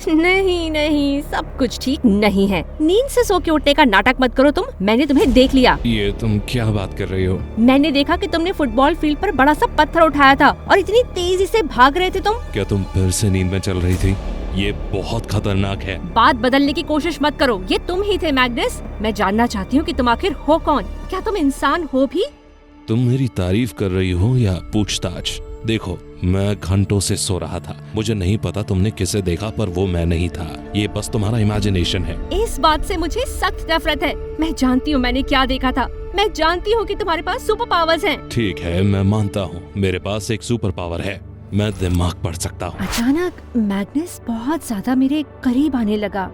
नहीं नहीं, सब कुछ ठीक नहीं है। नींद से सो के उठने का नाटक मत करो तुम। मैंने तुम्हें देख लिया। ये तुम क्या बात कर रही हो? मैंने देखा कि तुमने फुटबॉल फील्ड पर बड़ा सा पत्थर उठाया था और इतनी तेजी से भाग रहे थे तुम। क्या तुम फिर से नींद में चल रही थी? ये बहुत खतरनाक है। बात बदलने की कोशिश मत करो, ये तुम ही थे मैग्नस। मैं जानना चाहती हूँ कि तुम आखिर हो कौन? क्या तुम इंसान हो भी? तुम मेरी तारीफ कर रही हो या पूछताछ? देखो, मैं घंटों से सो रहा था। मुझे नहीं पता तुमने किसे देखा, पर वो मैं नहीं था। ये बस तुम्हारा इमेजिनेशन है। इस बात से मुझे सख्त नफरत है। मैं जानती हूँ मैंने क्या देखा था। मैं जानती हूँ कि तुम्हारे पास सुपर पावर्स हैं। ठीक है, मैं मानता हूँ मेरे पास एक सुपर पावर है। मैं दिमाग पढ़ सकता हूँ। अचानक मैग्नस बहुत ज्यादा मेरे करीब आने लगा।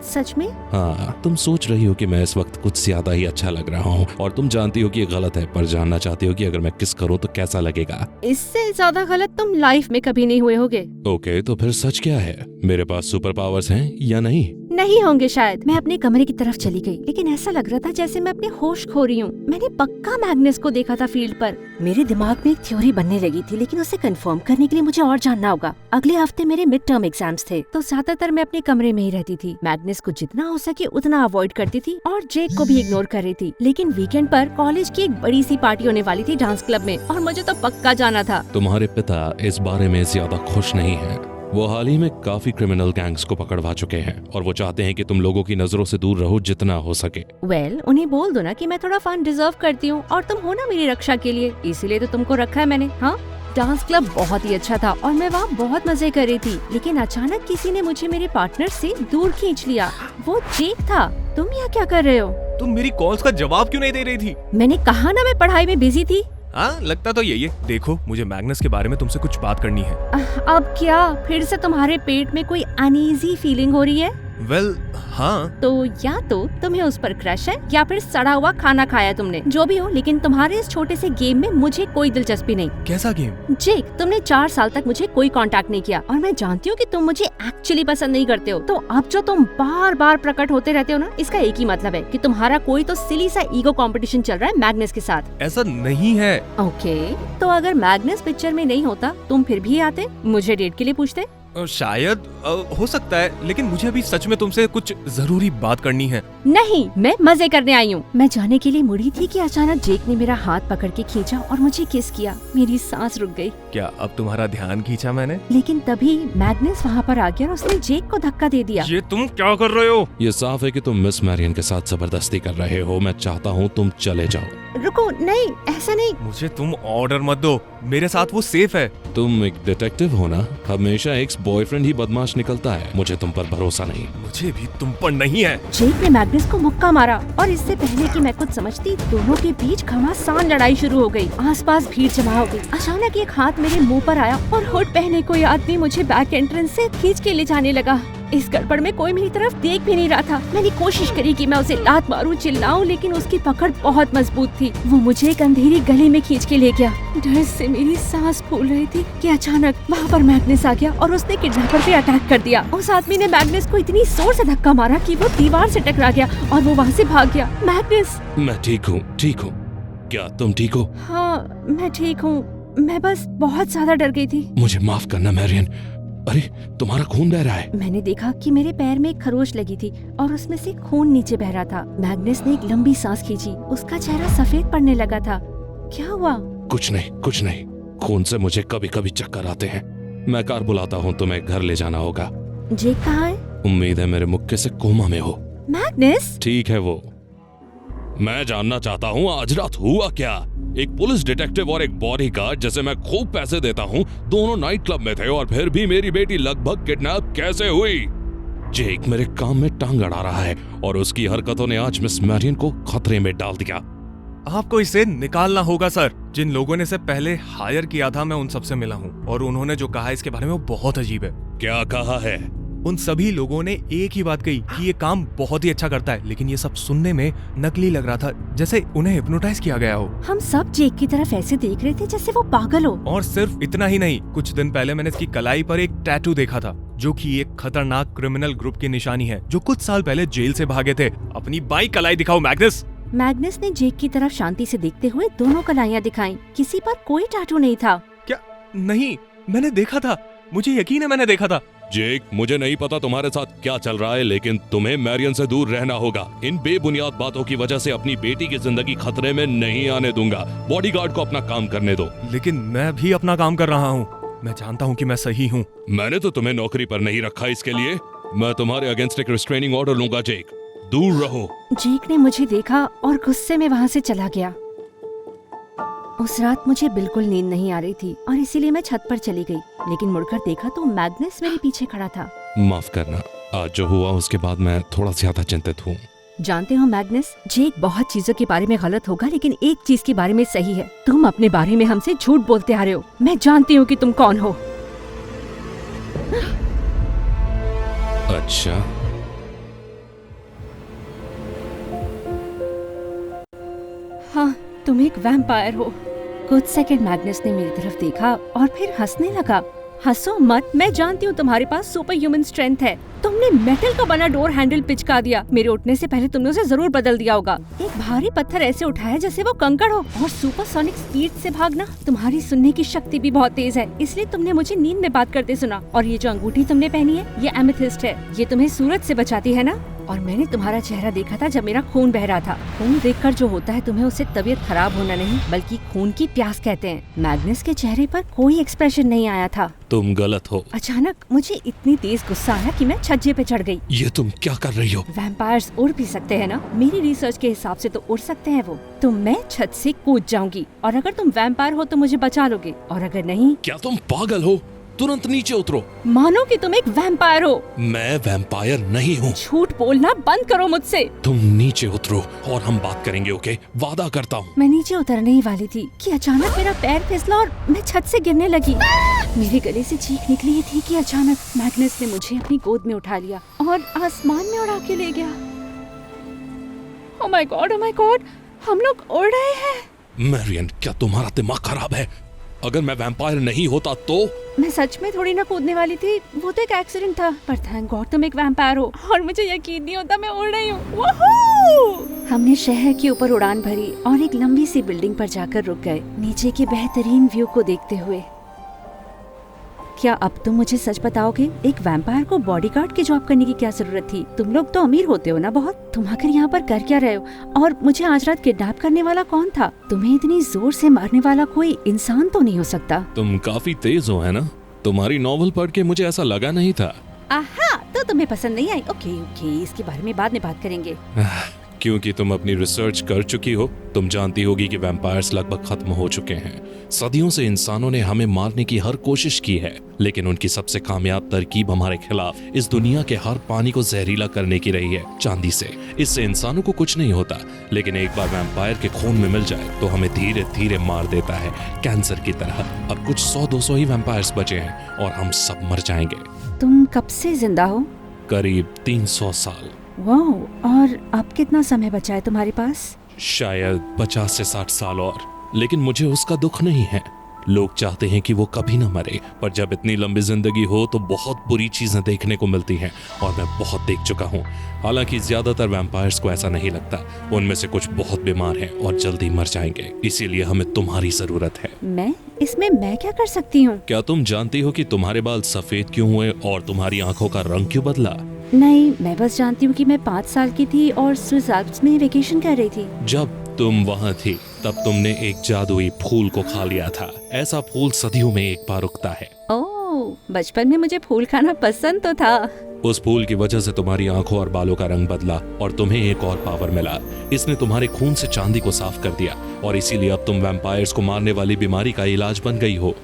सच में? हाँ, तुम सोच रही हो कि मैं इस वक्त कुछ ज्यादा ही अच्छा लग रहा हूँ और तुम जानती हो कि ये गलत है, पर जानना चाहती हो कि अगर मैं किस करूँ तो कैसा लगेगा। इससे ज्यादा गलत तुम लाइफ में कभी नहीं हुए होगे। ओके, तो फिर सच क्या है? मेरे पास सुपर पावर्स हैं या नहीं? नहीं होंगे शायद। मैं अपने कमरे की तरफ चली गई, लेकिन ऐसा लग रहा था जैसे मैं अपने होश खो रही हूँ। मैंने पक्का मैग्नस को देखा था फील्ड पर। मेरे दिमाग में एक थ्योरी बनने लगी थी, लेकिन उसे कंफर्म करने के लिए मुझे और जानना होगा। अगले हफ्ते मेरे मिड टर्म एग्जाम्स थे, तो ज्यादातर मैं अपने कमरे में ही रहती थी। मैग्नस को जितना हो सके उतना अवॉइड करती थी और जेक को भी इग्नोर कर रही थी। लेकिन वीकेंड पर कॉलेज की एक बड़ी सी पार्टी होने वाली थी डांस क्लब में, और मुझे तो पक्का जाना था। तुम्हारे पिता इस बारे में ज्यादा खुश नहीं है। वो हाल ही में काफी क्रिमिनल गैंग्स को पकड़वा चुके हैं और वो चाहते हैं कि तुम लोगों की नजरों से दूर रहो जितना हो सके। वेल, उन्हें बोल दो ना कि मैं थोड़ा फन डिजर्व करती हूँ और तुम हो ना मेरी रक्षा के लिए, इसीलिए तो तुमको रखा है मैंने। हाँ, डांस क्लब बहुत ही अच्छा था और मैं वहाँ बहुत मजे कर रही थी, लेकिन अचानक किसी ने मुझे मेरे पार्टनर से दूर खींच लिया। वो जेक था। तुम यहाँ क्या कर रहे हो? तुम मेरी कॉल्स का जवाब क्यों नहीं दे रही थी? मैंने कहा ना मैं पढ़ाई में बिजी थी। हाँ, लगता तो यही है। देखो, मुझे मैग्नस के बारे में तुमसे कुछ बात करनी है। अब क्या फिर से तुम्हारे पेट में कोई अनईजी फीलिंग हो रही है? वेल, हाँ। तो या तो तुम्हें उस पर क्रश है या फिर सड़ा हुआ खाना खाया तुमने। जो भी हो, लेकिन तुम्हारे इस छोटे से गेम में मुझे कोई दिलचस्पी नहीं। कैसा गेम? जेक, तुमने 4 साल तक मुझे कोई कांटेक्ट नहीं किया और मैं जानती हूँ कि तुम मुझे एक्चुअली पसंद नहीं करते हो। तो अब जो तुम बार बार प्रकट होते रहते हो ना, इसका एक ही मतलब है कि तुम्हारा कोई तो सिली सा ईगो कंपटीशन चल रहा है मैग्नस के साथ। ऐसा नहीं है। ओके, तो अगर मैग्नस पिक्चर में नहीं होता तुम फिर भी आते, मुझे डेट के लिए पूछते? शायद हो सकता है, लेकिन मुझे अभी सच में तुमसे कुछ जरूरी बात करनी है। नहीं, मैं मजे करने आई हूँ। मैं जाने के लिए मुड़ी थी कि अचानक जेक ने मेरा हाथ पकड़ के खींचा और मुझे किस किया। मेरी सांस रुक गई। क्या अब तुम्हारा ध्यान खींचा मैंने? लेकिन तभी मैग्नस वहाँ पर आ गया और उसने जेक को धक्का दे दिया। ये तुम क्या कर रहे हो? ये साफ है कि तुम मिस मैरियन के साथ जबरदस्ती कर रहे हो। मैं चाहता हूँ तुम चले जाओ। रुको, नहीं, ऐसा नहीं। मुझे तुम ऑर्डर मत दो। मेरे साथ वो सेफ है। तुम एक डिटेक्टिव हो ना? हमेशा एक्स बॉयफ्रेंड ही बदमाश निकलता है। मुझे तुम पर भरोसा नहीं। मुझे भी तुम पर नहीं है। जेक ने मैग्नस को मुक्का मारा और इससे पहले कि मैं कुछ समझती, दोनों के बीच घमासान लड़ाई शुरू हो गई। आसपास भीड़ जमा हो गई। अचानक एक हाथ मेरे मुंह पर आया और हुड पहने कोई आदमी मुझे बैक एंट्रेंस से खींच के ले जाने लगा। इस गड़बड़ में कोई मेरी तरफ देख भी नहीं रहा था। मैंने कोशिश करी कि मैं उसे लात मारूं, चिल्लाऊं, लेकिन उसकी पकड़ बहुत मजबूत थी। वो मुझे एक अंधेरी गली में खींच के ले गया। डर से मेरी सांस फूल रही थी कि अचानक वहाँ पर मैग्नस आ गया और उसने किडनैपर पे अटैक कर दिया। उस आदमी ने मैग्नस को इतनी जोर से धक्का मारा कि वो दीवार से टकरा गया और वो वहाँ से भाग गया। मैग्नस! मैं ठीक हूँ, ठीक हूँ। क्या तुम ठीक हो? हाँ, मैं ठीक हूँ। मैं बस बहुत ज्यादा डर गई थी। मुझे माफ करना मैरियन। अरे, तुम्हारा खून बह रहा है। मैंने देखा कि मेरे पैर में एक खरोच लगी थी और उसमें से खून नीचे बह रहा था। मैग्नस ने एक लंबी सांस खींची। उसका चेहरा सफेद पड़ने लगा था। क्या हुआ? कुछ नहीं, कुछ नहीं। खून से मुझे कभी कभी चक्कर आते हैं। मैं कार बुलाता हूँ, तुम्हें घर ले जाना होगा। जेक कहाँ है? उम्मीद है मेरे मुक्के से कोमा में हो। मैग्नस! ठीक है वो। मैं जानना चाहता हूँ आज रात हुआ क्या? एक पुलिस डिटेक्टिव और एक बॉडीगार्ड जिसे मैं खूब पैसे देता हूँ, दोनों नाइट क्लब में थे और फिर भी मेरी बेटी लगभग किडनैप कैसे हुई? जेक मेरे काम में टांग अड़ा रहा है और उसकी हरकतों ने आज मिस मैरियन को खतरे में डाल दिया। आपको इसे निकालना होगा सर। जिन लोगों ने इसे पहले हायर किया था, मैं उन सबसे मिला हूँ और उन्होंने जो कहा इसके बारे में वो बहुत अजीब है। क्या कहा है? उन सभी लोगों ने एक ही बात कही कि ये काम बहुत ही अच्छा करता है, लेकिन ये सब सुनने में नकली लग रहा था, जैसे उन्हें हिप्नोटाइज किया गया हो। हम सब जेक की तरफ ऐसे देख रहे थे जैसे वो पागल हो। और सिर्फ इतना ही नहीं, कुछ दिन पहले मैंने इसकी कलाई पर एक टैटू देखा था, जो कि एक खतरनाक क्रिमिनल ग्रुप की निशानी है, जो कुछ साल पहले जेल से भागे थे। अपनी बाई कलाई दिखाओ मैग्नस। मैग्नस ने जेक की तरफ शांति से देखते हुए दोनों कलाइयाँ दिखाई। किसी पर कोई टैटू नहीं था। क्या? नहीं, मैंने देखा था। मुझे यकीन है मैंने देखा था। जेक, मुझे नहीं पता तुम्हारे साथ क्या चल रहा है, लेकिन तुम्हें मैरियन से दूर रहना होगा। इन बेबुनियाद बातों की वजह से अपनी बेटी की जिंदगी खतरे में नहीं आने दूंगा। बॉडीगार्ड को अपना काम करने दो। लेकिन मैं भी अपना काम कर रहा हूँ। मैं जानता हूँ कि मैं सही हूँ। मैंने तो तुम्हें नौकरी पर नहीं रखा इसके लिए। मैं तुम्हारे अगेंस्ट एक रिस्ट्रेनिंग ऑर्डर लूंगा। जेक, दूर रहो। जेक ने मुझे देखा और गुस्से में वहाँ से चला गया। उस रात मुझे बिल्कुल नींद नहीं आ रही थी और इसीलिए मैं छत पर चली गई, लेकिन मुड़कर देखा तो मैग्नस मेरे पीछे खड़ा था। माफ करना, आज जो हुआ उसके बाद मैं थोड़ा ज्यादा चिंतित हूँ। जानते हो मैग्नस, जेक बहुत चीजों के बारे में गलत होगा, लेकिन एक चीज के बारे में सही है। तुम अपने बारे में हमसे झूठ बोलते आ रहे हो। मैं जानती हूँ कि तुम कौन हो। अच्छा, हाँ, तुम एक वैम्पायर हो। कुछ सेकंड मैग्नस ने मेरी तरफ देखा और फिर हंसने लगा। हंसो मत, मैं जानती हूँ तुम्हारे पास सुपर ह्यूमन स्ट्रेंथ है। तुमने मेटल का बना डोर हैंडल पिचका दिया। मेरे उठने से पहले तुमने उसे जरूर बदल दिया होगा। एक भारी पत्थर ऐसे उठाया जैसे वो कंकड़ हो, और सुपरसोनिक स्पीड से भागना। तुम्हारी सुनने की शक्ति भी बहुत तेज है, इसलिए तुमने मुझे नींद में बात करते सुना। और ये जो अंगूठी तुमने पहनी है, ये एमेथिस्ट है। ये तुम्हें सूरज से बचाती है ना? और मैंने तुम्हारा चेहरा देखा था जब मेरा खून बह रहा था। खून देखकर जो होता है तुम्हें उससे तबीयत खराब होना नहीं, बल्कि खून की प्यास कहते हैं। मैग्नस के चेहरे पर कोई एक्सप्रेशन नहीं आया था। तुम गलत हो। अचानक मुझे इतनी तेज गुस्सा आया कि मैं छज्जे पे चढ़ गई। ये तुम क्या कर रही हो? वैम्पायर्स उड़ भी सकते हैं ना? मेरी रिसर्च के हिसाब से तो उड़ सकते हैं वो। तो मैं छत से कूद जाऊंगी, और अगर तुम वैम्पायर हो तो मुझे बचा लोगे, और अगर नहीं। क्या तुम पागल हो? तुरंत नीचे उतरो। मानो कि तुम एक वैम्पायर हो। मैं वैम्पायर नहीं हूँ। झूठ बोलना बंद करो मुझसे। तुम नीचे उतरो और हम बात करेंगे, ओके? वादा करता हूँ। मैं नीचे उतरने ही वाली थी कि अचानक मेरा पैर फिसला और मैं छत से गिरने लगी। मेरे गले से चीख निकली थी कि अचानक मैग्नस ने मुझे अपनी गोद में उठा लिया और आसमान में उड़ा के ले गया। ओह माय गॉड, हम लोग उड़ रहे हैं। मैरियन, क्या तुम्हारा दिमाग खराब है? अगर मैं वैम्पायर नहीं होता तो? मैं सच में थोड़ी ना कूदने वाली थी, वो तो एक एक्सीडेंट था। पर थैंक गॉड तुम एक वैम्पायर हो, और मुझे यकीन नहीं होता मैं उड़ रही हूँ। हमने शहर के ऊपर उड़ान भरी और एक लंबी सी बिल्डिंग पर जाकर रुक गए, नीचे के बेहतरीन व्यू को देखते हुए। क्या अब तुम मुझे सच बताओगे, एक वैम्पायर को बॉडीगार्ड की जॉब करने की क्या जरूरत थी? तुम लोग तो अमीर होते हो ना बहुत। तुम आखिर यहाँ पर कर क्या रहे हो? और मुझे आज रात किडनैप करने वाला कौन था? तुम्हें इतनी जोर से मारने वाला कोई इंसान तो नहीं हो सकता। तुम काफी तेज हो, है ना? तुम्हारी नॉवल पढ़ के मुझे ऐसा लगा नहीं था। आहा, तो तुम्हें पसंद नहीं आई? ओके, इसके बारे में बाद में बात करेंगे। क्योंकि तुम अपनी रिसर्च कर चुकी हो, तुम जानती होगी कि वैम्पायर्स लगभग खत्म हो चुके हैं। सदियों से इंसानों ने हमें मारने की हर कोशिश की है, लेकिन उनकी सबसे कामयाब तरकीब हमारे खिलाफ इस दुनिया के हर पानी को जहरीला करने की रही है, चांदी से। इससे इंसानों को कुछ नहीं होता, लेकिन एक बार वैम्पायर के खून में मिल जाए तो हमें धीरे धीरे मार देता है, कैंसर की तरह। अब कुछ 100-200 ही वैम्पायर्स बचे हैं और हम सब मर जाएंगे। तुम कब से जिंदा हो? करीब 300 साल। वाह, और अब कितना समय बचा है तुम्हारे पास? शायद 50 से 60 साल और। लेकिन मुझे उसका दुख नहीं है। लोग चाहते हैं कि वो कभी न मरे, पर जब इतनी लंबी जिंदगी हो तो बहुत बुरी चीजें देखने को मिलती हैं, और मैं बहुत देख चुका हूँ। हालांकि ज्यादातर वैम्पायर्स को ऐसा नहीं लगता, उनमें से कुछ बहुत बीमार हैं और जल्दी मर जाएंगे। इसीलिए हमें तुम्हारी जरूरत है। इसमें मैं क्या कर सकती हूँ? क्या तुम जानती हो कि तुम्हारे बाल सफेद क्यों हुए और तुम्हारी आंखों का रंग क्यों बदला? नहीं, मैं बस जानती हूँ कि मैं 5 साल की थी और स्विस एल्प्स में वेकेशन कर रही थी। जब तुम वहाँ थी तब तुमने एक जादुई फूल को खा लिया था। ऐसा फूल सदियों में एक बार उगता है। ओह, बचपन में मुझे फूल खाना पसंद तो था। उस फूल की वजह से तुम्हारी आंखों और बालों का रंग बदला और तुम्हें एक और पावर मिला। इसने तुम्हारे खून से चांदी को साफ कर दिया, और इसीलिए अब तुम वैम्पायर्स को मारने वाली बीमारी का इलाज बन गई हो।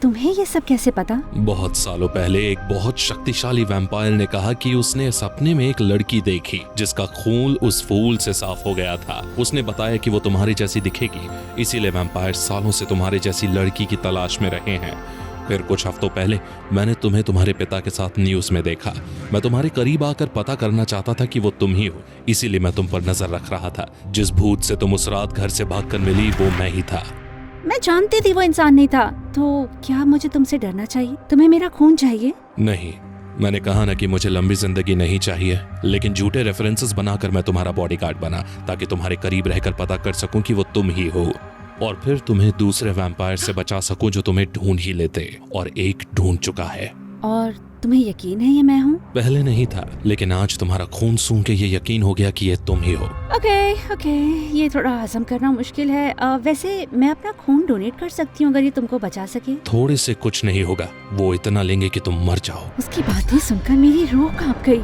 तुम्हें ये सब कैसे पता? बहुत सालों पहले एक बहुत शक्तिशाली वैम्पायर ने कहा कि उसने सपने में एक लड़की देखी जिसका खून उस फूल से साफ हो गया था। उसने बताया कि वो तुम्हारी जैसी दिखेगी, इसीलिए वैम्पायर सालों से तुम्हारे जैसी लड़की की तलाश में रहे हैं। फिर कुछ हफ्तों पहले मैंने तुम्हें तुम्हारे पिता के साथ न्यूज में देखा। मैं तुम्हारे करीब आकर पता करना चाहता था कि वो तुम ही हो, इसीलिए मैं तुम पर नजर रख रहा था। जिस भूत से तुम उस रात घर से भागकर मिली वो मैं ही था। मैं जानती थी वो इंसान नहीं था। तो क्या मुझे तुमसे डरना चाहिए? तुम्हें मेरा खून चाहिए? नहीं, मैंने कहा ना कि मुझे लंबी जिंदगी नहीं चाहिए, लेकिन झूठे रेफरेंसेस बनाकर मैं तुम्हारा बॉडीगार्ड बना, ताकि तुम्हारे करीब रहकर पता कर सकूं कि वो तुम ही हो, और फिर तुम्हें दूसरे वैम्पायर से बचा सकूं जो तुम्हें ढूंढ ही लेते, और एक ढूंढ चुका है। और तुम्हें यकीन है ये मैं हूँ? पहले नहीं था, लेकिन आज तुम्हारा खून सूंघ के ये यकीन हो गया कि ये तुम ही हो। ओके, ये थोड़ा हजम करना मुश्किल है। वैसे मैं अपना खून डोनेट कर सकती हूँ अगर ये तुमको बचा सके। थोड़े से कुछ नहीं होगा, वो इतना लेंगे कि तुम मर जाओ। उसकी बातें सुनकर मेरी रूह कांप गई।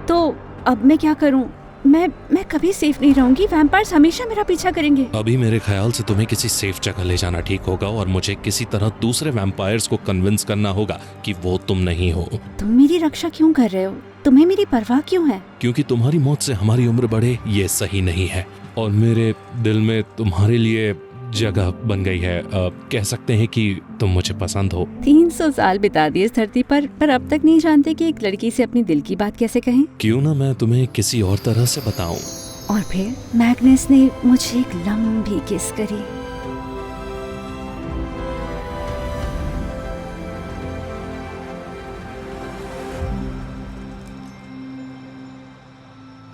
तो अब मैं क्या करूँ? मैं कभी सेफ नहीं रहूंगी। वैम्पायर्स हमेशा मेरा पीछा करेंगे। अभी मेरे ख्याल से तुम्हें किसी सेफ जगह ले जाना ठीक होगा और मुझे किसी तरह दूसरे वैम्पायर्स को कन्विंस करना होगा कि वो तुम नहीं हो। तुम मेरी रक्षा क्यों कर रहे हो? तुम्हें मेरी परवाह क्यों है? क्योंकि तुम्हारी मौत से हमारी उम्र बढ़े ये सही नहीं है, और मेरे दिल में तुम्हारे लिए जगह बन गई है। कह सकते हैं कि तुम मुझे पसंद हो। 300 साल बिता दिए इस धरती पर अब तक नहीं जानते कि एक लड़की से अपनी दिल की बात कैसे कहें। क्यों ना मैं तुम्हें किसी और तरह से बताऊं। और फिर मैग्नस ने मुझे एक लंबी किस करी।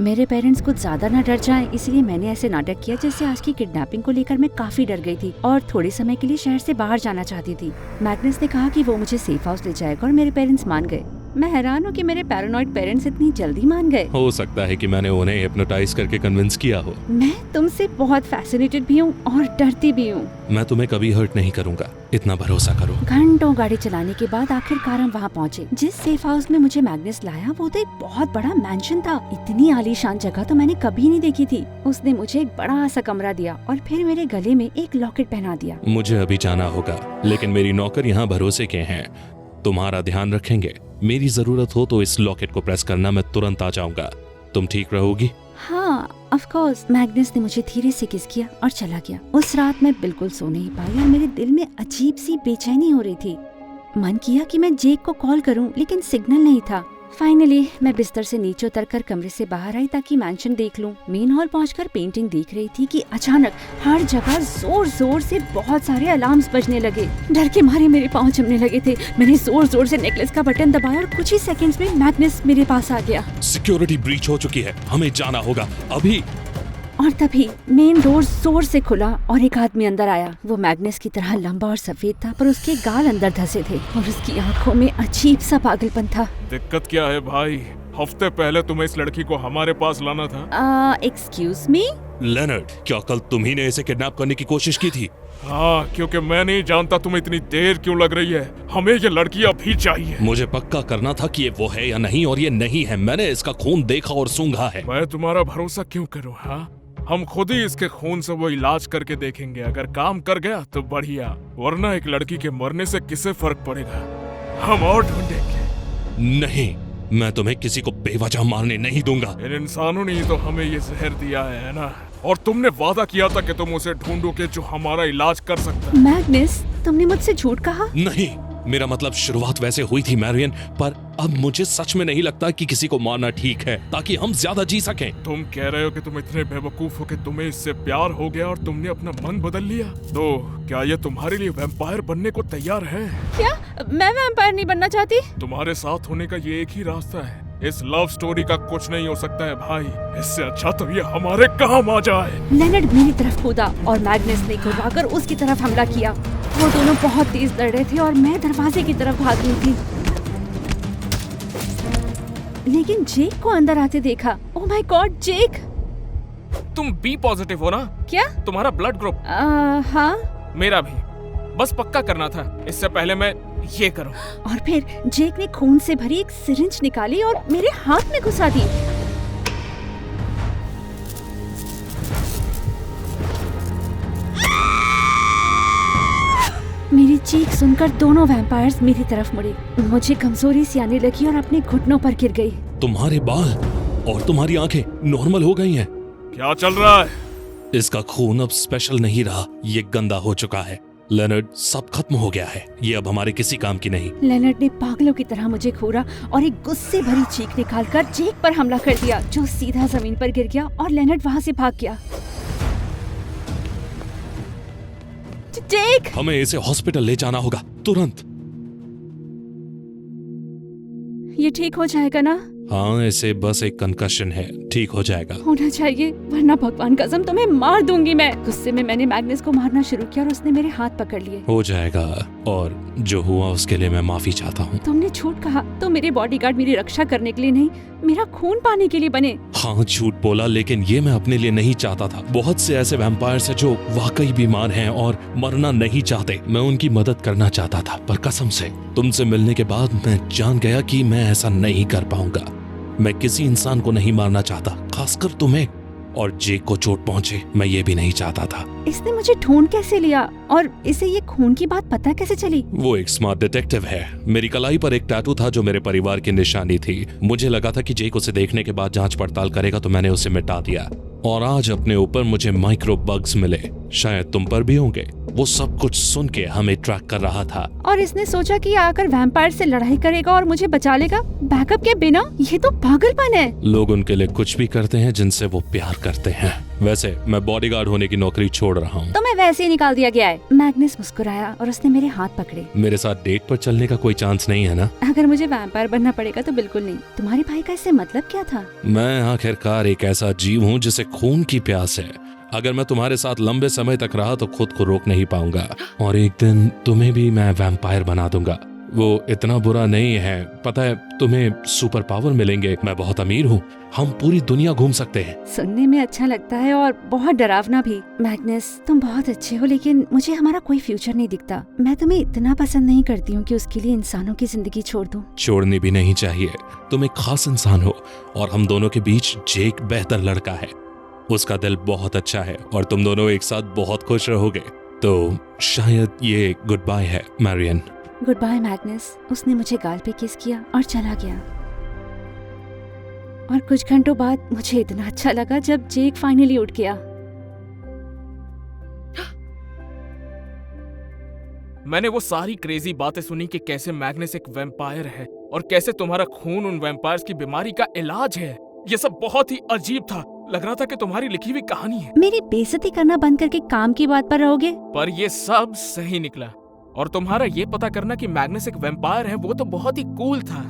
मेरे पेरेंट्स कुछ ज्यादा न डर जाएं, इसलिए मैंने ऐसे नाटक किया जैसे आज की किडनैपिंग को लेकर मैं काफी डर गई थी और थोड़े समय के लिए शहर से बाहर जाना चाहती थी। मैग्नस ने कहा कि वो मुझे सेफ हाउस ले जाएगा और मेरे पेरेंट्स मान गए। मैं हैरान हूँ कि मेरे पैरानॉइड पेरेंट्स इतनी जल्दी मान गए। हो सकता है कि मैंने उन्हें हिप्नोटाइज करके कन्विंस किया हो। मैं तुमसे बहुत फैसिनेटेड भी हूँ और डरती भी हूँ। मैं तुम्हें कभी हर्ट नहीं करूंगा, इतना भरोसा करो। घंटों गाड़ी चलाने के बाद आखिरकार हम वहाँ पहुँचे। जिस सेफ हाउस में मुझे मैग्नस लाया वो तो एक बहुत बड़ा मैंशन था। इतनी आलीशान जगह तो मैंने कभी नहीं देखी थी। उसने मुझे एक बड़ा सा कमरा दिया और फिर मेरे गले में एक लॉकेट पहना दिया। मुझे अभी जाना होगा, लेकिन मेरी नौकर यहाँ भरोसे के हैं, तुम्हारा ध्यान रखेंगे। मेरी जरूरत हो तो इस लॉकेट को प्रेस करना, मैं तुरंत आ जाऊंगा। तुम ठीक रहोगी? हाँ, ऑफ कोर्स। मैग्नस ने मुझे धीरे से किस किया और चला गया। उस रात मैं बिल्कुल सो नहीं पाई और मेरे दिल में अजीब सी बेचैनी हो रही थी। मन किया कि मैं जेक को कॉल करूं, लेकिन सिग्नल नहीं था। फाइनली मैं बिस्तर से नीचे उतरकर कमरे से बाहर आई ताकि मैंशन देख लूं। मेन हॉल पहुंचकर पेंटिंग देख रही थी कि अचानक हर जगह जोर जोर से बहुत सारे अलार्म्स बजने लगे। डर के मारे मेरे पांव जमने लगे थे। मैंने जोर जोर से नेकलेस का बटन दबाया और कुछ ही सेकंड्स में मैग्नस मेरे पास आ गया। सिक्योरिटी ब्रीच हो चुकी है, हमें जाना होगा अभी। और तभी मेन डोर जोर से खुला और एक आदमी अंदर आया। वो मैग्नस की तरह लंबा और सफेद था, पर उसके गाल अंदर धंसे थे और उसकी आंखों में अजीब सा पागलपन था। दिक्कत क्या है भाई? हफ्ते पहले तुम्हें इस लड़की को हमारे पास लाना था। Excuse me? लेनर्ड, क्या कल तुम ही ने इसे किडनैप करने की कोशिश की थी? हाँ, क्योंकि मैं नहीं जानता तुम्हें इतनी देर क्यों लग रही है। हमें ये लड़की अभी चाहिए। मुझे पक्का करना था कि ये वो है या नहीं, और ये नहीं है। मैंने इसका खून देखा और सूंघा है। मैं तुम्हारा भरोसा क्यों करूँ? हाँ, हम खुद ही इसके खून से वो इलाज करके देखेंगे। अगर काम कर गया तो बढ़िया, वरना एक लड़की के मरने से किसे फर्क पड़ेगा। हम और ढूंढेंगे। नहीं, मैं तुम्हें किसी को बेवजह मारने नहीं दूंगा। इन इंसानों ने ही तो हमें ये जहर दिया है ना, और तुमने वादा किया था कि तुम उसे ढूंढोगे जो हमारा इलाज कर सकता है। मैग्नस, तुमने मुझसे झूठ कहा? नहीं, मेरा मतलब शुरुआत वैसे हुई थी मैरियन, पर अब मुझे सच में नहीं लगता कि किसी को मारना ठीक है ताकि हम ज्यादा जी सकें। तुम कह रहे हो कि तुम इतने बेवकूफ हो कि तुम्हें इससे प्यार हो गया और तुमने अपना मन बदल लिया? तो क्या ये तुम्हारे लिए वैम्पायर बनने को तैयार है? क्या मैं वैम्पायर नहीं बनना चाहती? तुम्हारे साथ होने का ये एक ही रास्ता है। इस लव स्टोरी का कुछ नहीं हो सकता है भाई। इससे अच्छा तो ये हमारे काम आ जाए। लेनर्ड मेरी तरफ कूदा और मैग्नस ने घुराकर उसकी तरफ हमला किया। वो दोनों बहुत तेज लड़ रहे थे और मैं दरवाजे की तरफ भाग रही थी, लेकिन जेक को अंदर आते देखा। ओह माय गॉड, जेक! तुम बी पॉजिटिव हो ना? क्या? तुम्हारा ब्लड ग्रुप? हाँ। मेरा भी। बस पक्का करना था, इससे पहले मैं ये करूं। और फिर जेक ने खून से भरी एक सिरिंज निकाली और मेरे हाथ में घुसा दी। मेरी चीख सुनकर दोनों वैम्पायर्स मेरी तरफ मुड़े। मुझे कमजोरी सी आने लगी और अपने घुटनों पर गिर गई। तुम्हारे बाल और तुम्हारी आंखें नॉर्मल हो गई हैं। क्या चल रहा है? इसका खून अब स्पेशल नहीं रहा, ये गंदा हो चुका है। लेनर्ड, सब खत्म हो गया है, ये अब हमारे किसी काम की नहीं। लेनर्ड ने पागलों की तरह मुझे घूरा और एक गुस्से भरी चीख निकालकर जेक पर हमला कर दिया, जो सीधा जमीन पर गिर गया और लेनर्ड वहाँ से भाग गया। जेक! हमें इसे हॉस्पिटल ले जाना होगा तुरंत। ये ठीक हो जाएगा ना? हाँ, इसे बस एक कंकशन है, ठीक हो जाएगा। होना चाहिए, वरना भगवान कसम तुम्हें मार दूंगी मैं। गुस्से में मैंने मैग्नस को मारना शुरू किया और उसने मेरे हाथ पकड़ लिए। हो जाएगा, और जो हुआ उसके लिए मैं माफी चाहता हूँ। तुमने झूठ कहा तो मेरे बॉडीगार्ड मेरी रक्षा करने के लिए नहीं, मेरा खून पाने के लिए बने। हाँ झूठ बोला, लेकिन ये मैं अपने लिए नहीं चाहता था। बहुत से ऐसे वैम्पायर्स हैं जो वाकई बीमार हैं और मरना नहीं चाहते। मैं उनकी मदद करना चाहता था, पर कसम से तुमसे मिलने के बाद मैं जान गया कि मैं ऐसा नहीं कर पाऊंगा। मैं किसी इंसान को नहीं मारना चाहता, खासकर तुम्हें। और जेक को चोट पहुंचे मैं ये भी नहीं चाहता था। इसने मुझे ढूंढ कैसे लिया और इसे ये खून की बात पता कैसे चली? वो एक स्मार्ट डिटेक्टिव है। मेरी कलाई पर एक टैटू था जो मेरे परिवार की निशानी थी। मुझे लगा था कि जेक उसे देखने के बाद जांच पड़ताल करेगा, तो मैंने उसे मिटा दिया। और आज अपने ऊपर मुझे माइक्रो बग्स मिले, शायद तुम पर भी होंगे। वो सब कुछ सुन के हमें ट्रैक कर रहा था। और इसने सोचा कि आकर वैम्पायर से लड़ाई करेगा और मुझे बचा लेगा बैकअप के बिना? ये तो पागलपन है। लोग उनके लिए कुछ भी करते हैं जिनसे वो प्यार करते हैं। वैसे मैं बॉडीगार्ड होने की नौकरी छोड़ रहा हूँ। तो मैं वैसे ही निकाल दिया गया है। मैग्नस मुस्कुराया और उसने मेरे हाथ पकड़े। मेरे साथ डेट पर चलने का कोई चांस नहीं है ना? अगर मुझे वैम्पायर बनना पड़ेगा तो बिल्कुल नहीं। तुम्हारे भाई का इससे मतलब क्या था? मैं आखिरकार एक ऐसा जीव हूँ जिसे खून की प्यास है। अगर मैं तुम्हारे साथ लंबे समय तक रहा तो खुद को रोक नहीं पाऊंगा, और एक दिन तुम्हें भी मैं वैम्पायर बना दूंगा। वो इतना बुरा नहीं है, पता है, तुम्हें सुपर पावर मिलेंगे। मैं बहुत अमीर हूँ, हम पूरी दुनिया घूम सकते हैं। सुनने में अच्छा लगता है और बहुत डरावना भी। मैग्नस, तुम बहुत अच्छे हो, लेकिन मुझे हमारा कोई फ्यूचर नहीं दिखता। मैं तुम्हें इतना पसंद नहीं करती हूँ कि उसके लिए इंसानों की जिंदगी छोड़ दूँ। छोड़नी भी नहीं चाहिए। तुम एक खास इंसान हो, और हम दोनों के बीच जेक बेहतर लड़का है। उसका दिल बहुत अच्छा है और तुम दोनों एक साथ बहुत खुश रहोगे। तो शायद ये गुड बाय है, मैरियन। Goodbye Magnus. उसने मुझे गाल पे किस किया और चला गया। और कुछ घंटों बाद मुझे इतना अच्छा लगा जब जेक फाइनली उठ गया। मैंने वो सारी क्रेजी बातें सुनी कि कैसे मैग्नस एक वैम्पायर है और कैसे तुम्हारा खून उन वैम्पायर्स की बीमारी का इलाज है। ये सब बहुत ही अजीब था। लग रहा था कि तुम्हारी लिखी हुई कहानी है। मेरी बेइज्जती करना बंद करके काम की बात पर रहोगे? पर ये सब सही निकला। और तुम्हारा ये पता करना कि मैग्नस एक वैम्पायर है, वो तो बहुत ही कूल था।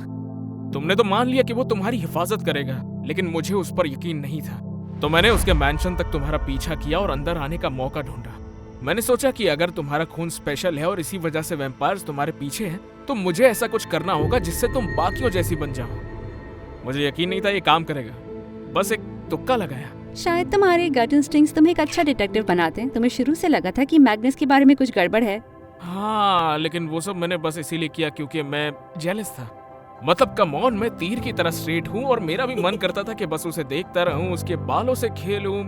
तुमने तो मान लिया कि वो तुम्हारी हिफाजत करेगा, लेकिन मुझे उस पर यकीन नहीं था। तो मैंने उसके मैंशन तक तुम्हारा पीछा किया और अंदर आने का मौका ढूंढा। मैंने सोचा कि अगर तुम्हारा खून स्पेशल है और इसी वजह से वैम्पायर्स तुम्हारे पीछे हैं, तो मुझे ऐसा कुछ करना होगा जिससे तुम बाकियों जैसी बन जाओ। मुझे यकीन नहीं था ये काम करेगा, बस एक तुक्का लगाया। शायद तुम्हारे गट इंस्टिंक्ट्स तुम्हें एक अच्छा डिटेक्टिव बनाते हैं। तुम्हें शुरू से लगा था कि मैग्नस के बारे में कुछ गड़बड़ है। हाँ, लेकिन वो सब मैंने बस इसीलिए किया क्योंकि मैं जेलस था। मतलब कम ऑन, मैं तीर की तरह स्ट्रेट हूँ और मेरा भी मन करता था कि बस उसे देखता रहूं, उसके बालों से खेलूं।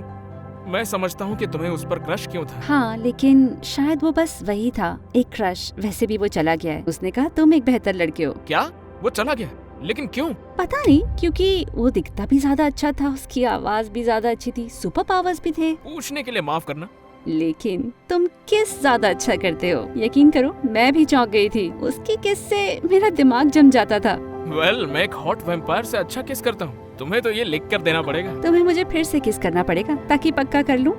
मैं समझता हूँ कि तुम्हें उस पर क्रश क्यों था। हाँ, लेकिन शायद वो बस वही था, एक क्रश। वैसे भी वो चला गया है। उसने कहा तुम एक बेहतर लड़के हो। क्या? वो चला गया? लेकिन क्यों? पता नहीं, क्योंकि वो दिखता भी ज्यादा अच्छा था, उसकी आवाज भी ज्यादा अच्छी थी, सुपर पावर्स भी थे। पूछने के लिए माफ करना, लेकिन तुम किस ज्यादा अच्छा करते हो? यकीन करो, मैं भी चौंक गई थी। उसकी किस से मेरा दिमाग जम जाता था। वेल, मैं एक हॉट वैम्पायर से अच्छा किस करता हूँ। तुम्हें तो ये लिख कर देना पड़ेगा। तुम्हें मुझे फिर से किस करना पड़ेगा ताकि पक्का कर लूं।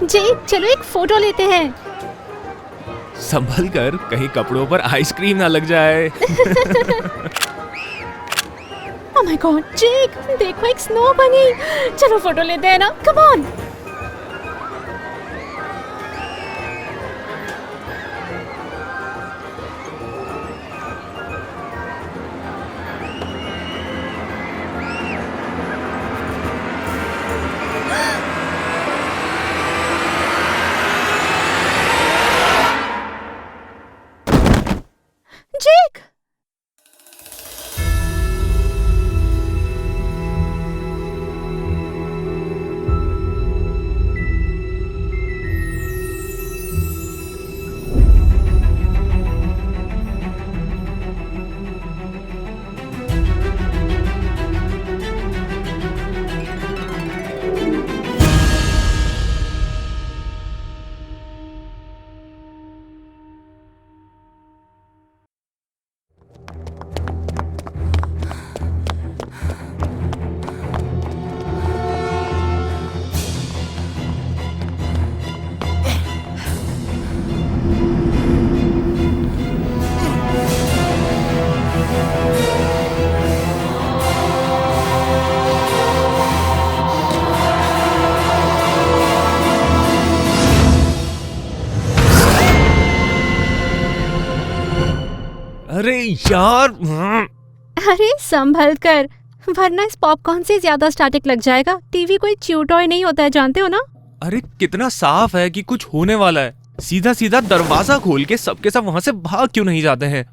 जेक, चलो एक फोटो लेते हैं। संभल कर, कहीं कपड़ों पर आइसक्रीम ना लग जाए। ओह माय गॉड, जेक, देखो एक स्नो बनी। चलो फोटो लेते हैं ना, कम ऑन। जेक, अरे यार अरे संभल कर, वरना इस पॉपकॉर्न से ज्यादा स्टैटिक लग जाएगा। टीवी कोई च्यू टॉय नहीं होता है, जानते हो ना। अरे कितना साफ है कि कुछ होने वाला है। सीधा सीधा दरवाजा खोल के सबके सब वहां से भाग क्यों नहीं जाते हैं?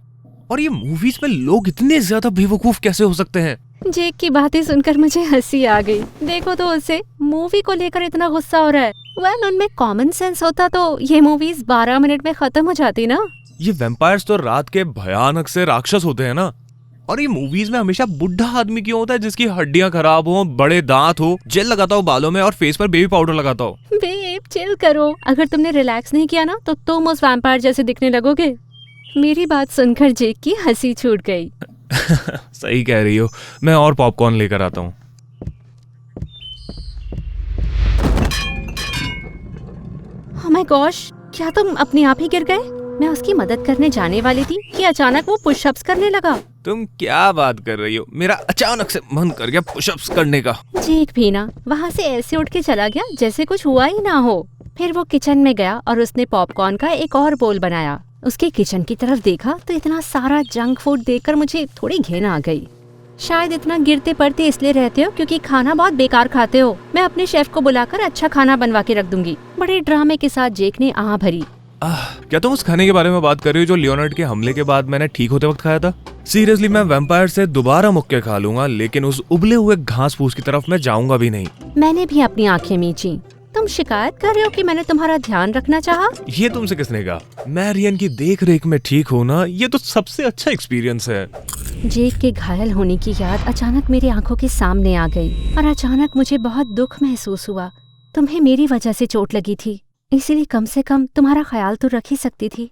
और ये मूवीज में लोग इतने ज्यादा बेवकूफ कैसे हो सकते हैं? जेक की बातें सुनकर मुझे हंसी आ गई। देखो तो उसे मूवी को लेकर इतना गुस्सा हो रहा है। वेल, उनमें कॉमन सेंस होता तो ये मूवीज 12 मिनट में खत्म हो जाती ना। ये वैम्पायर्स तो रात के भयानक से राक्षस होते हैं ना। और ये मूवीज में हमेशा बुढ़ा आदमी क्यों होता है जिसकी हड्डियां खराब हो, बड़े दांत हो, जेल लगाता हो बालों में और फेस पर बेबी पाउडर लगाता हो? बेब चिल करो, अगर तुमने रिलैक्स नहीं किया ना तो तुम उस वैम्पायर जैसे दिखने लगोगे। मेरी बात सुनकर जेक की हंसी छूट गई। सही कह रही हो, मैं और पॉपकॉर्न लेकर आता हूँ। ओह माय गॉश, क्या तुम अपने आप ही गिर गए? मैं उसकी मदद करने जाने वाली थी कि अचानक वो पुशअप्स करने लगा। तुम क्या बात कर रही हो? मेरा अचानक से मन कर गया पुशअप्स करने का। जेक भी ना वहाँ से ऐसे उठ के चला गया जैसे कुछ हुआ ही ना हो। फिर वो किचन में गया और उसने पॉपकॉर्न का एक और बोल बनाया। उसके किचन की तरफ देखा तो इतना सारा जंक फूड देखकर मुझे थोड़ी घिन आ गई। शायद इतना गिरते पड़ते इसलिए रहते हो क्योंकि खाना बहुत बेकार खाते हो। मैं अपने शेफ को बुलाकर अच्छा खाना बनवा के रख दूंगी। बड़े ड्रामे के साथ जेक ने आह भरी। क्या तुम उस खाने के बारे में बात कर रही हो जो लियोनार्ड के हमले के बाद मैंने ठीक होते वक्त खाया था? सीरियसली, मैं वैम्पायर से दोबारा मुक्के खा लूंगा, लेकिन उस उबले हुए घास फूस की तरफ मैं जाऊंगा भी नहीं। मैंने भी अपनी आंखें मींची। तुम शिकायत कर रहे हो कि मैंने तुम्हारा ध्यान रखना चाहा? ये तुमसे किसने कहा? मैरियन की देख रेख में ठीक होना ये तो सबसे अच्छा एक्सपीरियंस है। जेक के घायल होने की याद अचानक मेरी आंखों के सामने आ गई और अचानक मुझे बहुत दुख महसूस हुआ। तुम्हें मेरी वजह से चोट लगी थी, इसीलिए कम से कम तुम्हारा ख्याल तो रख ही सकती थी।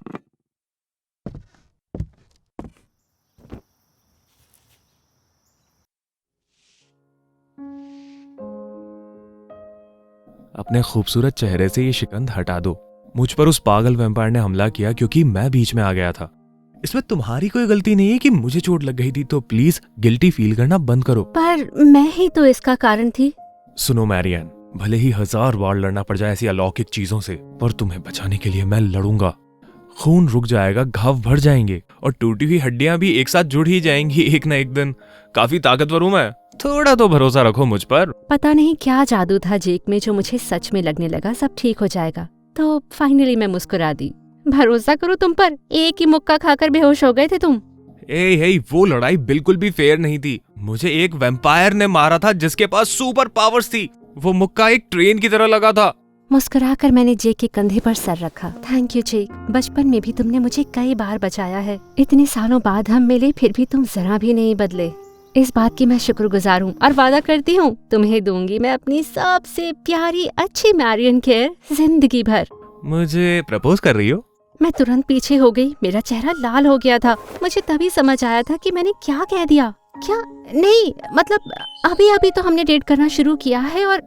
अपने खूबसूरत चेहरे से ये शिकंद हटा दो। मुझ पर उस पागल वैम्पायर ने हमला किया क्योंकि मैं बीच में आ गया था। इसमें तुम्हारी कोई गलती नहीं है कि मुझे चोट लग गई थी, तो प्लीज गिल्टी फील करना बंद करो। पर मैं ही तो इसका कारण थी। सुनो मैरियन, भले ही 1000 बार लड़ना पड़ जाए ऐसी अलौकिक चीजों से, पर तुम्हें बचाने के लिए मैं लड़ूंगा। खून रुक जाएगा, घाव भर जाएंगे और टूटी हुई हड्डियां भी एक साथ जुड़ ही जाएंगी एक ना एक दिन। काफी ताकतवर हूं मैं, थोड़ा तो भरोसा रखो मुझ पर। पता नहीं क्या जादू था जेक में जो मुझे सच में लगने लगा सब ठीक हो जाएगा। तो फाइनली मैं मुस्कुरा दी। भरोसा करो तुम पर, एक ही मुक्का खाकर बेहोश हो गए थे तुम। हे, वो लड़ाई बिल्कुल भी फेयर नहीं थी। मुझे एक वैम्पायर ने मारा था जिसके पास सुपर पावर्स थी। वो मुक्का एक ट्रेन की तरह लगा था। मुस्कुराकर मैंने जेक के कंधे पर सर रखा। थैंक यू जेक, बचपन में भी तुमने मुझे कई बार बचाया है। इतने सालों बाद हम मिले फिर भी तुम जरा भी नहीं बदले। इस बात की मैं शुक्रगुजार हूँ और वादा करती हूँ तुम्हें दूंगी मैं अपनी सबसे प्यारी अच्छी मैरियन केयर जिंदगी भर। मुझे प्रपोज कर रही हो? मैं तुरंत पीछे हो गई। मेरा चेहरा लाल हो गया था। मुझे तभी समझ आया था कि मैंने क्या कह दिया। क्या नहीं, मतलब अभी अभी तो हमने डेट करना शुरू किया है और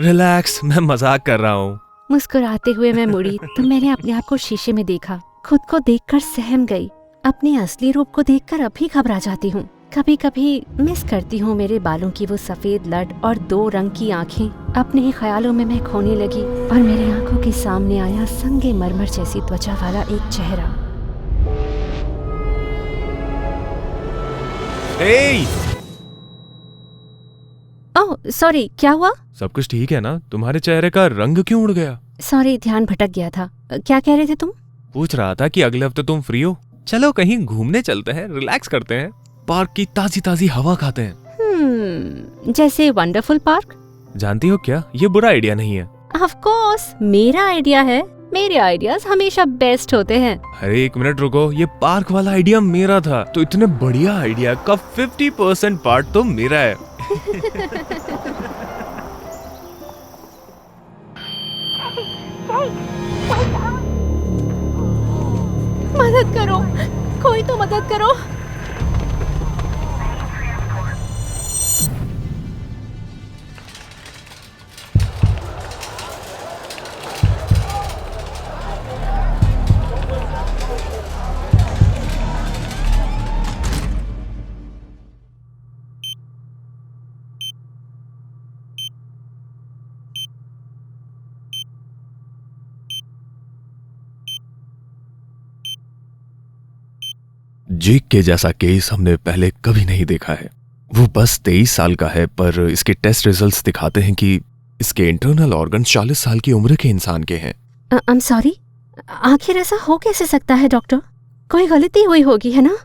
रिलैक्स, मैं मजाक कर रहा हूँ। मुस्कुराते हुए मैं मुड़ी तो मैंने अपने आप को शीशे में देखा। खुद को देखकर सहम गई। अपने असली रूप को देखकर अभी घबरा जाती हूँ। कभी कभी मिस करती हूँ मेरे बालों की वो सफेद लट और 2 रंग की आँखें। अपने ही ख्यालों में मैं खोने लगी और मेरी आँखों के सामने आया संगे मरमर जैसी त्वचा वाला एक चेहरा। हे! ओह सॉरी, क्या हुआ? सब कुछ ठीक है ना? तुम्हारे चेहरे का रंग क्यों उड़ गया? सॉरी, ध्यान भटक गया था। क्या कह रहे थे तुम? पूछ रहा था कि अगले हफ्ते तुम फ्री हो? चलो कहीं घूमने चलते हैं, रिलैक्स करते हैं, पार्क की ताजी ताजी हवा खाते हैं। जैसे वंडरफुल पार्क? जानती हो क्या, ये बुरा आइडिया नहीं है। ऑफ कोर्स मेरा आइडिया है। मेरे आइडियाज हमेशा बेस्ट होते हैं। अरे एक मिनट रुको, ये पार्क वाला आइडिया मेरा था, तो इतने बढ़िया आइडिया का 50% पार्ट तो मेरा है। मदद करो, कोई तो मदद करो। जेक के जैसा केस हमने पहले कभी नहीं देखा है। वो बस 23 साल का है, पर इसके टेस्ट रिजल्ट्स दिखाते हैं कि इसके इंटरनल ऑर्गन 40 साल की उम्र के इंसान के हैं। आई एम सॉरी, आखिर ऐसा हो कैसे सकता है डॉक्टर? कोई गलती हुई होगी, है ना?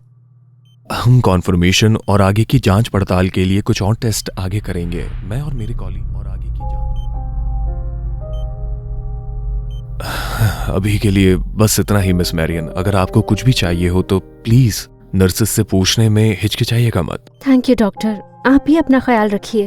हम कॉन्फर्मेशन और आगे की जांच पड़ताल के लिए कुछ और टेस्ट आगे करेंगे, मैं और मेरे कॉलीग, और आगे की जांच। अभी के लिए बस इतना ही मिस मैरियन। अगर आपको कुछ भी चाहिए हो तो प्लीज नर्सेस से पूछने में हिचकिचाइएगा मत। थैंक यू डॉक्टर, आप भी अपना ख्याल रखिए।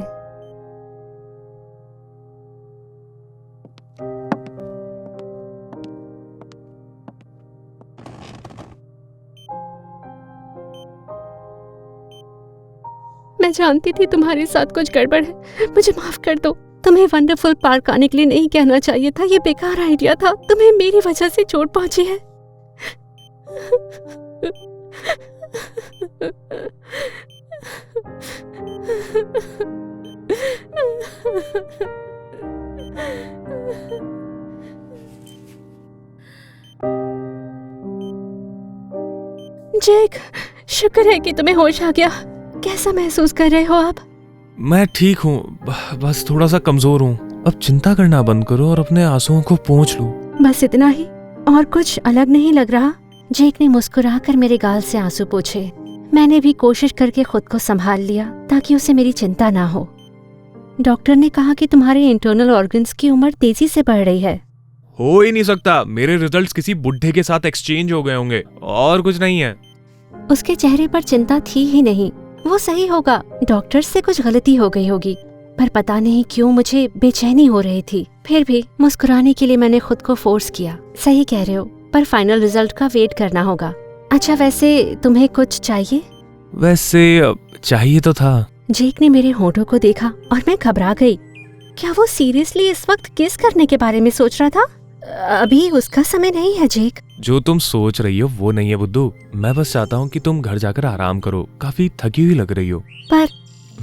मैं जानती थी तुम्हारे साथ कुछ गड़बड़ है, मुझे माफ कर दो। तुम्हें वंडरफुल पार्क आने के लिए नहीं कहना चाहिए था, ये बेकार आइडिया था। तुम्हें मेरी वजह से चोट पहुंची है। जेक, शुक्र है कि तुम्हें होश आ गया। कैसा महसूस कर रहे हो आप? मैं ठीक हूँ, बस थोड़ा सा कमजोर हूँ। अब चिंता करना बंद करो और अपने आंसुओं को पोंछ लो। बस इतना ही, और कुछ अलग नहीं लग रहा? जेक ने मुस्कुराकर मेरे गाल से आंसू पोंछे। मैंने भी कोशिश करके खुद को संभाल लिया ताकि उसे मेरी चिंता ना हो। डॉक्टर ने कहा कि तुम्हारे इंटरनल ऑर्गन्स की उम्र तेजी से बढ़ रही है। हो ही नहीं सकता, मेरे रिजल्ट्स किसी बुढ़े के साथ एक्सचेंज हो गए होंगे, और कुछ नहीं है। उसके चेहरे पर चिंता थी ही नहीं। वो सही होगा, डॉक्टर से कुछ गलती हो गई होगी, पर पता नहीं क्यों मुझे बेचैनी हो रही थी। फिर भी मुस्कुराने के लिए मैंने खुद को फोर्स किया। सही कह रहे हो, पर फाइनल रिजल्ट का वेट करना होगा। अच्छा, वैसे तुम्हें कुछ चाहिए? वैसे चाहिए तो था। जेक ने मेरे होठों को देखा और मैं घबरा गई। क्या वो सीरियसली इस वक्त किस करने के बारे में सोच रहा था? अभी उसका समय नहीं है जेक। जो तुम सोच रही हो वो नहीं है बुद्धू। मैं बस चाहता हूँ कि तुम घर जाकर आराम करो, काफी थकी हुई लग रही हो। पर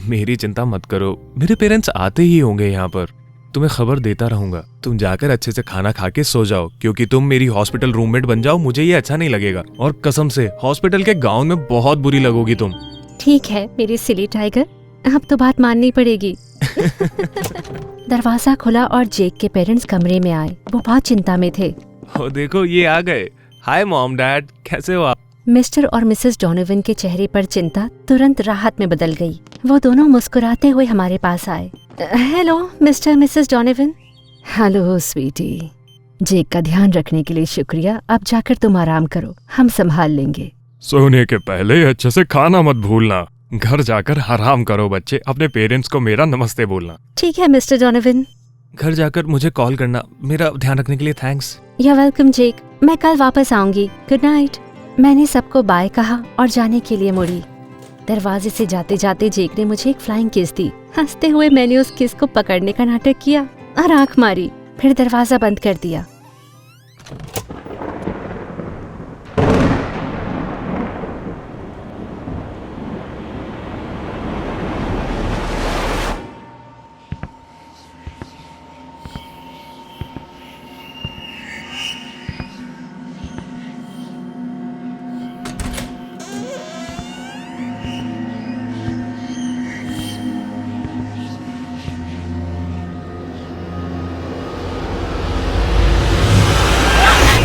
मेरी चिंता मत करो, मेरे पेरेंट्स आते ही होंगे यहाँ पर। तुम्हें खबर देता रहूंगा। तुम जाकर अच्छे से खाना खा के सो जाओ, क्योंकि तुम मेरी हॉस्पिटल रूममेट बन जाओ, मुझे ये अच्छा नहीं लगेगा। और कसम से हॉस्पिटल के गाउन में बहुत बुरी लगोगी तुम। ठीक है मेरी सिली टाइगर, अब तो बात माननी पड़ेगी। दरवाजा खुला और जेक के पेरेंट्स कमरे में आए। वो बहुत चिंता में थे। ओ देखो, ये आ गए। हाय मॉम डैड, कैसे हो आप? मिस्टर और मिसेस डोनोवन के चेहरे पर चिंता तुरंत राहत में बदल गई। वो दोनों मुस्कुराते हुए हमारे पास आए। Hello Mr Mrs Donovan. Hello sweetie. Jake का ध्यान रखने के लिए शुक्रिया। अब जाकर तुम आराम करो, हम संभाल लेंगे। सोने के पहले अच्छे से खाना मत भूलना। घर जाकर आराम करो बच्चे। अपने पेरेंट्स को मेरा नमस्ते बोलना। ठीक है मिस्टर डोनोवन। घर जाकर मुझे कॉल करना। मेरा ध्यान रखने के लिए थैंक्स। यू वेलकम जेक, मैं कल वापस आऊंगी। Good night. मैंने सबको बाय कहा और जाने के लिए मुड़ी। दरवाजे से जाते जाते जेक ने मुझे एक फ्लाइंग किस दी। हंसते हुए मैंने उस किस को पकड़ने का नाटक किया और आंख मारी, फिर दरवाजा बंद कर दिया।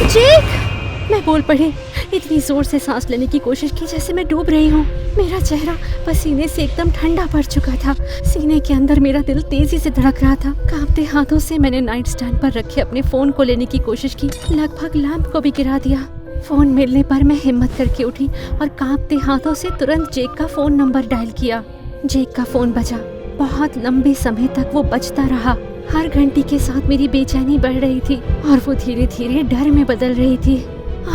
जेक! मैं बोल पड़ी। इतनी जोर से सांस लेने की कोशिश की जैसे मैं डूब रही हूँ। मेरा चेहरा पसीने से एकदम ठंडा पड़ चुका था। सीने के अंदर मेरा दिल तेजी से धड़क रहा था। कांपते हाथों से मैंने नाइट स्टैंड पर रखे अपने फोन को लेने की कोशिश की। लगभग लैंप को भी गिरा दिया। फोन मिलने पर मैं हिम्मत करके उठी और कांपते हाथों से तुरंत जेक का फोन नंबर डायल किया। जेक का फोन बजा। बहुत लंबे समय तक वो बजता रहा। हर घंटी के साथ मेरी बेचैनी बढ़ रही थी और वो धीरे धीरे डर में बदल रही थी।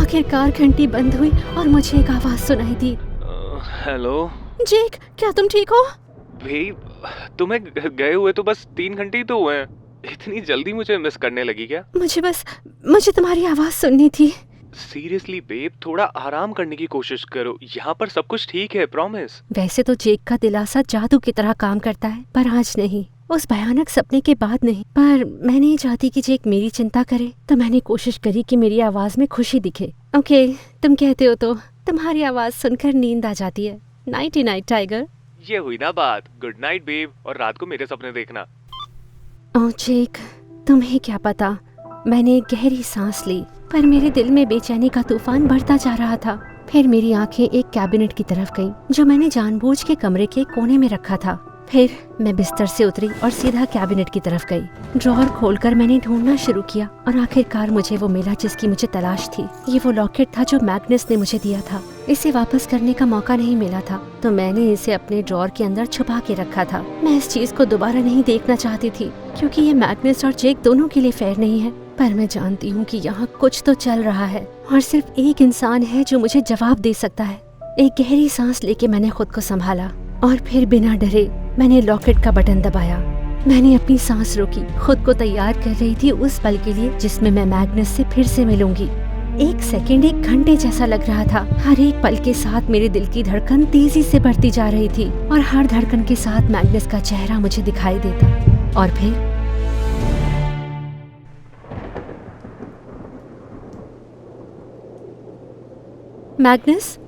आखिरकार घंटी बंद हुई और मुझे एक आवाज सुनाई दी। हेलो जेक, क्या तुम ठीक हो? भाई, तुम्हें गए हुए तो बस 3 घंटे ही तो हुए हैं। इतनी जल्दी मुझे मिस करने लगी क्या? मुझे तुम्हारी आवाज सुननी थी। सीरियसली बेब, थोड़ा आराम करने की कोशिश करो। यहाँ पर सब कुछ ठीक है, प्रॉमिस। वैसे तो जेक का दिलासा जादू की तरह काम करता है, पर आज नहीं। उस भयानक सपने के बाद नहीं। पर मैं नहीं चाहती कि जेक मेरी चिंता करे, तो मैंने कोशिश करी कि मेरी आवाज में खुशी दिखे। ओके, तुम कहते हो तो तुम्हारी आवाज सुनकर नींद आ जाती है। Nighty night tiger. ये हुई ना बात। गुड नाइट बेब, और रात को मेरे सपने देखना। ओह जेक, तुम्हें क्या पता। मैंने एक गहरी सांस ली, पर मेरे दिल में बेचैनी का तूफान बढ़ता जा रहा था। फिर मेरी आंखें एक कैबिनेट की तरफ गईं, जो मैंने जानबूझ के कमरे के कोने में रखा था। फिर मैं बिस्तर से उतरी और सीधा कैबिनेट की तरफ गई। ड्रॉअर खोलकर मैंने ढूंढना शुरू किया और आखिरकार मुझे वो मिला जिसकी मुझे तलाश थी। ये वो लॉकेट था जो मैग्नस ने मुझे दिया था। इसे वापस करने का मौका नहीं मिला था, तो मैंने इसे अपने ड्रॉअर के अंदर छुपा के रखा था। मैं इस चीज को दोबारा नहीं देखना चाहती थी, क्योंकि ये मैग्नस और जेक दोनों के लिए फेयर नहीं है। पर मैं जानती हूँ कि यहाँ कुछ तो चल रहा है, और सिर्फ एक इंसान है जो मुझे जवाब दे सकता है। एक गहरी सांस लेके मैंने खुद को संभाला, और फिर बिना डरे मैंने लॉकेट का बटन दबाया। मैंने अपनी सांस रोकी, खुद को तैयार कर रही थी उस पल के लिए जिसमें मैं मैग्नस से फिर से मिलूंगी। एक सेकंड एक घंटे जैसा लग रहा था। हर एक पल के साथ मेरे दिल की धड़कन तेजी से बढ़ती जा रही थी, और हर धड़कन के साथ मैग्नस का चेहरा मुझे दिखाई देता। और फिर मैग्नस।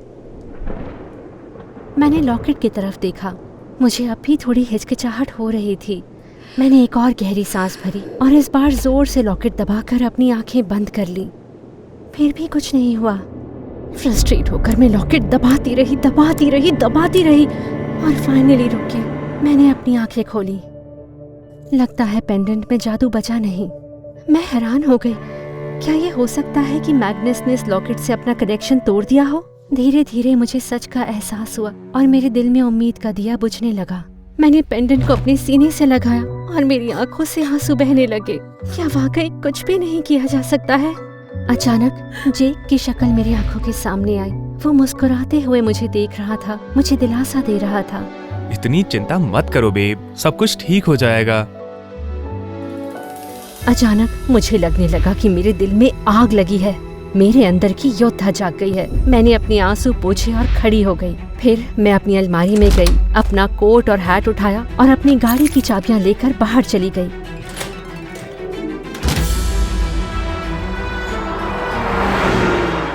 मैंने लॉकेट की तरफ देखा। मुझे अब भी थोड़ी हिचकिचाहट हो रही थी। मैंने एक और गहरी सांस भरी और इस बार जोर से लॉकेट दबाकर अपनी आंखें बंद कर ली। फिर भी कुछ नहीं हुआ। फ्रस्ट्रेट होकर मैं लॉकेट दबाती रही और फाइनली रुक गया। मैंने अपनी आंखें खोली। लगता है पेंडेंट में जादू बचा नहीं। मैं हैरान हो गई। क्या ये हो सकता है कि मैग्नस ने इस लॉकेट से अपना कनेक्शन तोड़ दिया हो? धीरे धीरे मुझे सच का एहसास हुआ और मेरे दिल में उम्मीद का दिया बुझने लगा। मैंने पेंडेंट को अपने सीने से लगाया और मेरी आंखों से आंसू बहने लगे। क्या वाकई कुछ भी नहीं किया जा सकता है? अचानक जेक की शक्ल मेरी आंखों के सामने आई। वो मुस्कुराते हुए मुझे देख रहा था, मुझे दिलासा दे रहा था। इतनी चिंता मत करो बेब, सब कुछ ठीक हो जाएगा। अचानक मुझे लगने लगा कि मेरे दिल में आग लगी है। मेरे अंदर की योद्धा जाग गई है। मैंने अपने आंसू पोंछे और खड़ी हो गई। फिर मैं अपनी अलमारी में गई, अपना कोट और हैट उठाया और अपनी गाड़ी की चाबियां लेकर बाहर चली गई।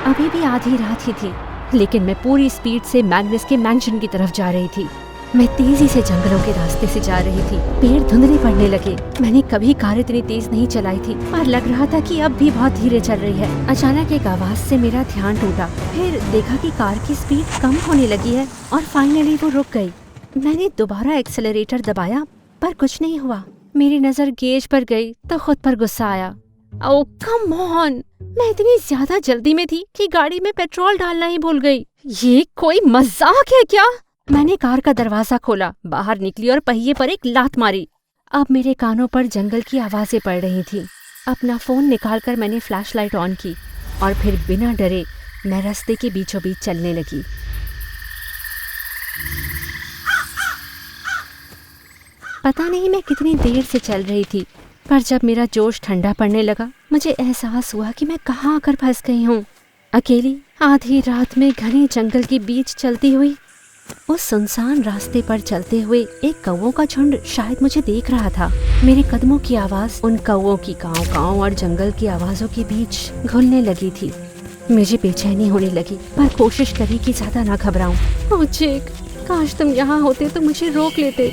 अभी भी आधी रात ही थी, लेकिन मैं पूरी स्पीड से मैग्नस के मैंशन की तरफ जा रही थी। मैं तेजी से जंगलों के रास्ते से जा रही थी। पेड़ धुंधले पड़ने लगे। मैंने कभी कार इतनी तेज नहीं चलाई थी, पर लग रहा था कि अब भी बहुत धीरे चल रही है। अचानक एक आवाज से मेरा ध्यान टूटा। फिर देखा कि कार की स्पीड कम होने लगी है और फाइनली वो रुक गई। मैंने दोबारा एक्सेलरेटर दबाया, पर कुछ नहीं हुआ। मेरी नजर गेज पर गई तो खुद पर गुस्सा आया। ओह कम ऑन! मैं इतनी ज्यादा जल्दी में थी कि गाड़ी में पेट्रोल डालना ही भूल गई। ये कोई मजाक है क्या? मैंने कार का दरवाजा खोला, बाहर निकली और पहिए पर एक लात मारी। अब मेरे कानों पर जंगल की आवाजें पड़ रही थी। अपना फोन निकालकर मैंने फ्लैशलाइट ऑन की और फिर बिना डरे मैं रास्ते के बीचों बीच चलने लगी। पता नहीं मैं कितनी देर से चल रही थी, पर जब मेरा जोश ठंडा पड़ने लगा, मुझे एहसास हुआ कि मैं कहाँ आकर फंस गई हूँ। अकेली आधी रात में घने जंगल के बीच चलती हुई। उस सुनसान रास्ते पर चलते हुए एक कौवों का झुंड शायद मुझे देख रहा था। मेरे कदमों की आवाज उन कौवों की काँव काँव और जंगल की आवाजों के बीच घुलने लगी थी। मुझे बेचैनी होने लगी, पर कोशिश करी कि ज्यादा ना घबराऊं। ओह जेक, काश तुम यहाँ होते तो मुझे रोक लेते।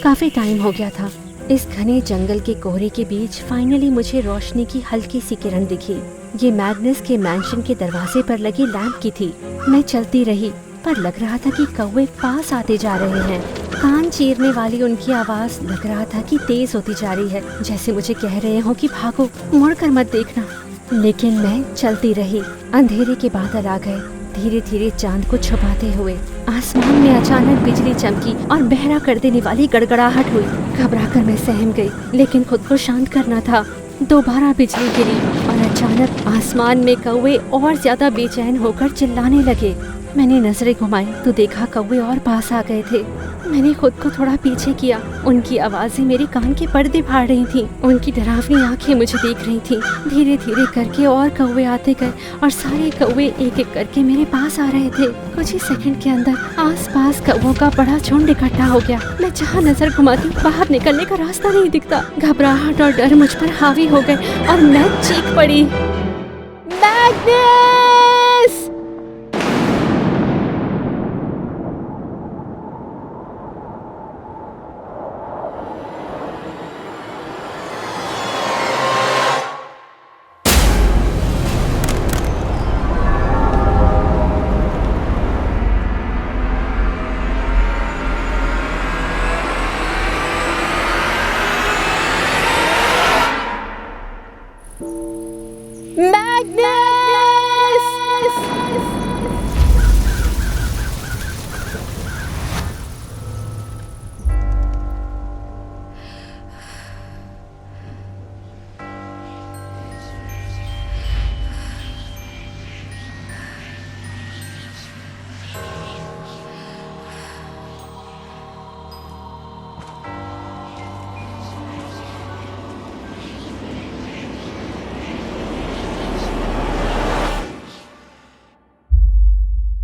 काफी टाइम हो गया था। इस घने जंगल के कोहरे के बीच फाइनली मुझे रोशनी की हल्की सी किरण दिखी। ये मैग्नस के मैंशन के दरवाजे पर लगे लैंप की थी। मैं चलती रही, पर लग रहा था कि कौवे पास आते जा रहे हैं। कान चीरने वाली उनकी आवाज लग रहा था कि तेज होती जा रही है, जैसे मुझे कह रहे हो कि भागो, मुड़कर मत देखना। लेकिन मैं चलती रही। अंधेरे के बादल आ गए, धीरे धीरे चांद को छुपाते हुए। आसमान में अचानक बिजली चमकी और बहरा कर देने वाली गड़गड़ाहट हुई। घबराकर मैं सहम गई, लेकिन खुद को शांत करना था। दोबारा बिजली गिरी और अचानक आसमान में कौवे और ज्यादा बेचैन होकर चिल्लाने लगे। मैंने नजरें घुमाई तो देखा कौवे और पास आ गए थे। मैंने खुद को थोड़ा पीछे किया। उनकी आवाजें मेरे कान के पर्दे फाड़ रही थीं। उनकी डरावनी आंखें मुझे देख रही थीं। धीरे धीरे करके और कौवे आते गए और सारे कौवे एक एक करके मेरे पास आ रहे थे। कुछ ही सेकंड के अंदर आसपास कौवों का बड़ा झुंड इकट्ठा हो गया। मैं जहाँ नजर घुमाती बाहर निकलने का रास्ता नहीं दिखता। घबराहट और डर मुझ पर हावी हो गए और मैं चीख पड़ी, मैग्नस!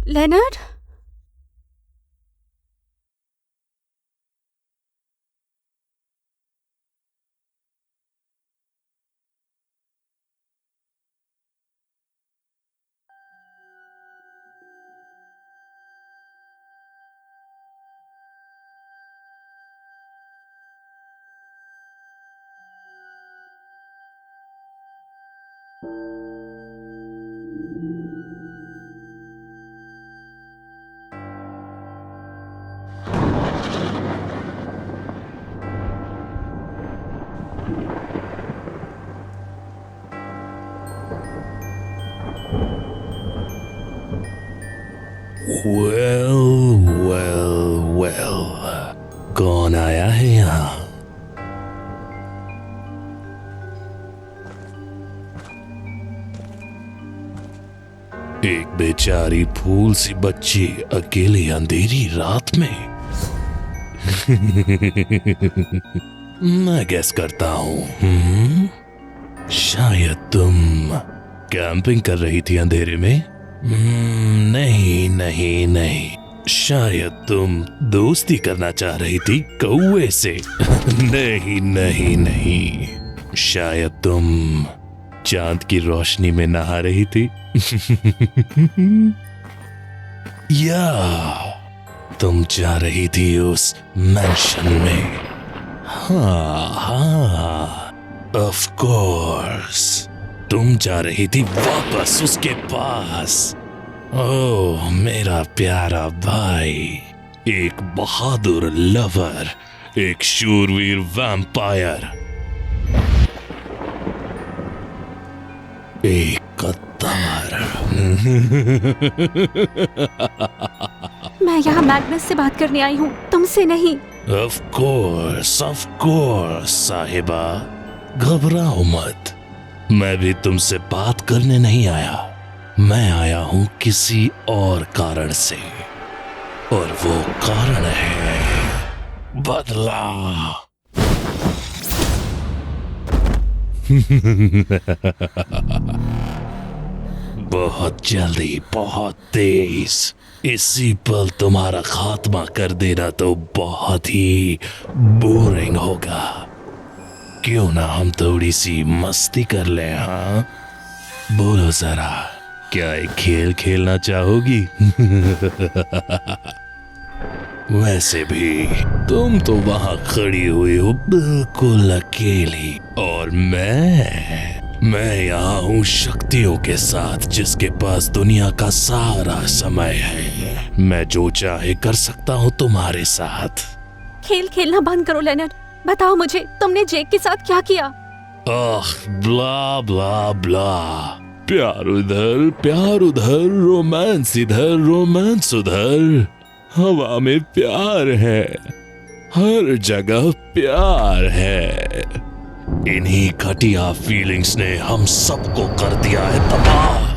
लेनर्ड, वेल, कौन आया है यहाँ? एक बेचारी फूल सी बच्ची अकेली अंधेरी रात में। मैं गेस करता हूँ, शायद तुम कैंपिंग कर रही थी अंधेरे में। नहीं नहीं नहीं, शायद तुम दोस्ती करना चाह रही थी कौवे से। नहीं नहीं नहीं, शायद तुम चांद की रोशनी में नहा रही थी। या तुम जा रही थी उस मैंशन में। हाँ, ऑफ कोर्स तुम जा रही थी वापस उसके पास। ओह मेरा प्यारा भाई, एक बहादुर लवर, एक शूरवीर वैम्पायर, एक गद्दार। मैं यहाँ मैग्नस से बात करने आई हूँ, तुमसे नहीं। ऑफ कोर्स साहिबा, घबराओ मत। मैं भी तुमसे बात करने नहीं आया, मैं आया हूँ किसी और कारण से, और वो कारण है बदला। बहुत जल्दी, बहुत तेज, इसी पल तुम्हारा खात्मा कर देना तो बहुत ही बोरिंग होगा। क्यों ना हम थोड़ी सी मस्ती कर ले? हाँ बोलो जरा, क्या एक खेल खेलना चाहोगी? वैसे भी तुम तो वहां खड़ी हुई हो बिल्कुल अकेली, और मैं यहाँ हूँ शक्तियों के साथ, जिसके पास दुनिया का सारा समय है। मैं जो चाहे कर सकता हूँ तुम्हारे साथ। खेल खेलना बंद करो लेनर्ड, बताओ मुझे तुमने जेक के साथ क्या किया? आह ब्ला ब्ला ब्ला, प्यार उधर, रोमांस इधर, रोमांस उधर। हवा में प्यार है, हर जगह प्यार है। इन्हीं घटिया फीलिंग्स ने हम सबको कर दिया है तबाह।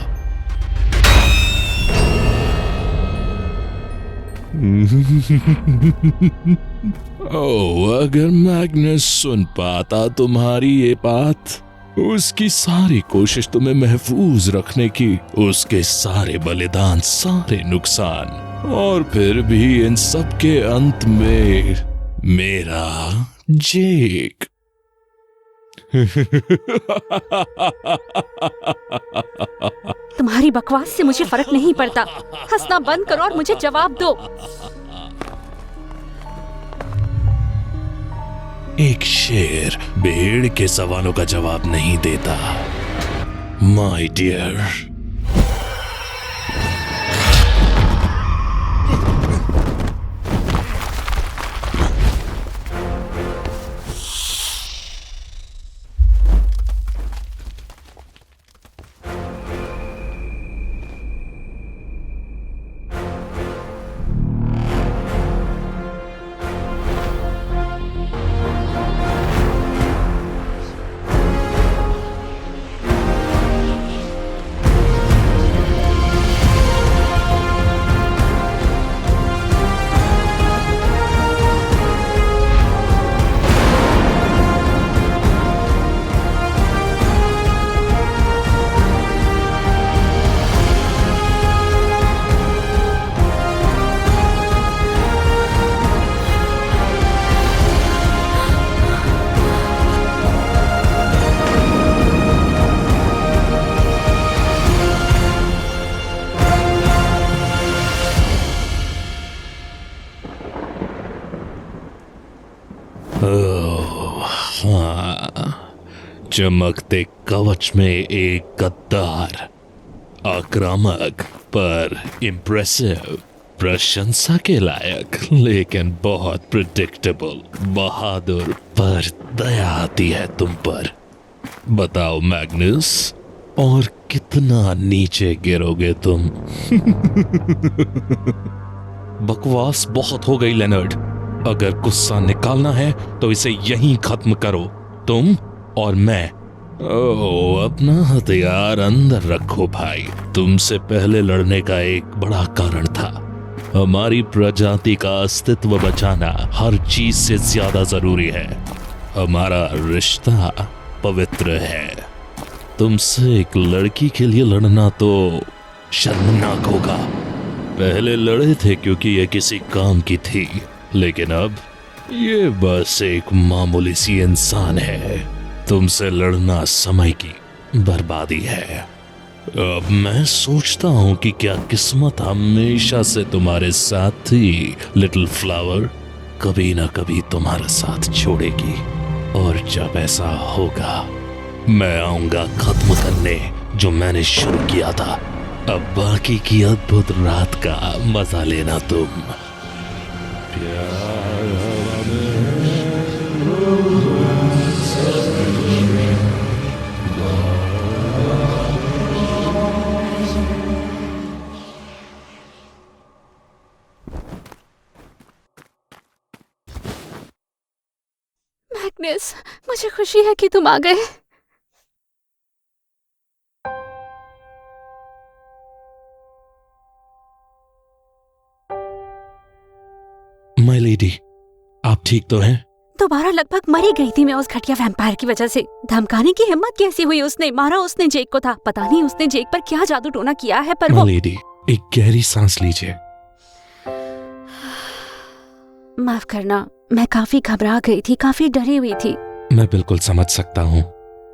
ओह, अगर मैग्नस सुन पाता तुम्हारी ये बात, उसकी सारी कोशिश तुम्हें महफूज रखने की, उसके सारे बलिदान, सारे नुकसान, और फिर भी इन सब के अंत में मेरा जेक। तुम्हारी बकवास से मुझे फर्क नहीं पड़ता, हंसना बंद करो और मुझे जवाब दो। एक शेर भेड़ के सवालों का जवाब नहीं देता, माय डियर। चमकते कवच में एक गद्दार, आक्रामक पर इम्प्रेसिव, प्रशंसा के लायक लेकिन बहुत प्रिडिक्टेबल, बहादुर पर दया आती है तुम पर। बताओ मैग्नस, और कितना नीचे गिरोगे तुम? बकवास बहुत हो गई लेनर्ड। अगर गुस्सा निकालना है तो इसे यहीं खत्म करो, तुम और मैं। ओह, अपना हथियार अंदर रखो भाई। तुमसे पहले लड़ने का एक बड़ा कारण था। हमारी प्रजाति का अस्तित्व बचाना हर चीज से ज्यादा जरूरी है। हमारा रिश्ता पवित्र है। तुमसे एक लड़की के लिए लड़ना तो शर्मनाक होगा। पहले लड़े थे क्योंकि ये किसी काम की थी, लेकिन अब ये बस एक मामूली सी इंसान है। तुमसे लड़ना समय की बर्बादी है। अब मैं सोचता हूं कि क्या किस्मत हमेशा से तुम्हारे साथ थी लिटिल फ्लावर? कभी ना कभी तुम्हारा साथ छोड़ेगी, और जब ऐसा होगा मैं आऊंगा खत्म करने जो मैंने शुरू किया था। अब बाकी की अद्भुत रात का मजा लेना तुम। मैग्नस, मुझे खुशी है कि तुम आ गए। माय लेडी, आप ठीक तो हैं? दोबारा लगभग मरी गई थी मैं उस घटिया वैम्पायर की वजह से। धमकाने की हिम्मत कैसी हुई उसने? मारा उसने जेक को था। पता नहीं उसने जेक पर क्या जादू टोना किया है, पर वो। माय लेडी, एक गहरी सांस लीजिए। माफ करना, मैं काफी घबरा गई थी, काफी डरी हुई थी। मैं बिल्कुल समझ सकता हूँ,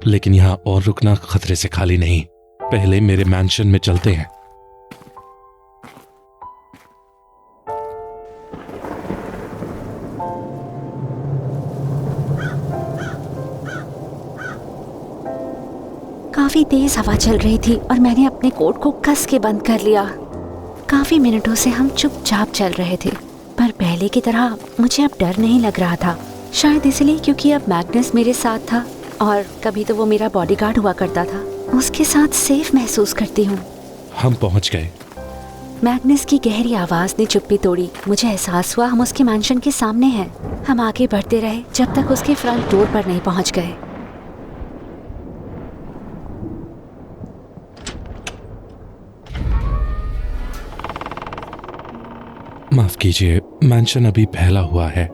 लेकिन यहाँ और रुकना खतरे से खाली नहीं। पहले मेरे मैंशन में चलते हैं। काफी तेज हवा चल रही थी और मैंने अपने कोट को कस के बंद कर लिया। काफी मिनटों से हम चुपचाप चल रहे थे, पर पहले की तरह मुझे अब डर नहीं लग रहा था। शायद इसलिए क्योंकि अब मैग्नस मेरे साथ था, और कभी तो वो मेरा बॉडीगार्ड हुआ करता था। उसके साथ सेफ महसूस करती हूँ। हम पहुँच गए। मैग्नस की गहरी आवाज ने चुप्पी तोड़ी। मुझे एहसास हुआ हम उसके मैंशन के सामने हैं। हम आगे बढ़ते रहे जब तक उसके फ्रंट डोर पर नहीं पहुँच गए। माफ कीजिए, मैंशन अभी फैला हुआ है।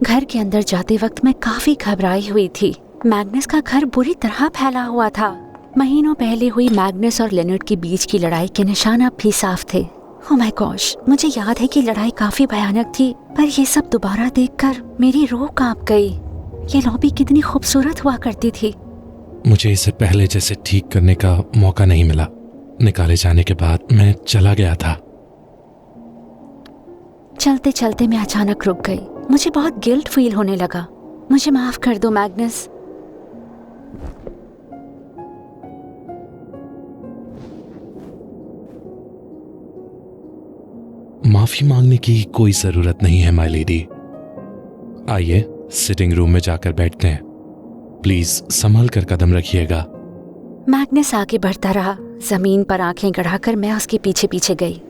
घर के अंदर जाते वक्त मैं काफी घबराई हुई थी। मैग्नस का घर बुरी तरह फैला हुआ था। महीनों पहले हुई मैग्नस और लेनर्ड के बीच की लड़ाई के निशान अब भी साफ थे। ओह माय गॉश, मुझे याद है कि लड़ाई काफी भयानक थी, पर ये सब दोबारा देखकर मेरी रूह कांप गई। ये लॉबी कितनी खूबसूरत हुआ करती थी। मुझे इसे पहले जैसे ठीक करने का मौका नहीं मिला। निकाले जाने के बाद मैं चला गया था। चलते चलते मैं अचानक रुक गई। मुझे बहुत गिल्ट फील होने लगा। मुझे माफ कर दो मैग्नस। माफी मांगने की कोई जरूरत नहीं है माय लेडी। आइए सिटिंग रूम में जाकर बैठते हैं। प्लीज संभल कर कदम रखिएगा। मैग्नस आगे बढ़ता रहा। जमीन पर आंखें गड़ाकर मैं उसके पीछे पीछे गई।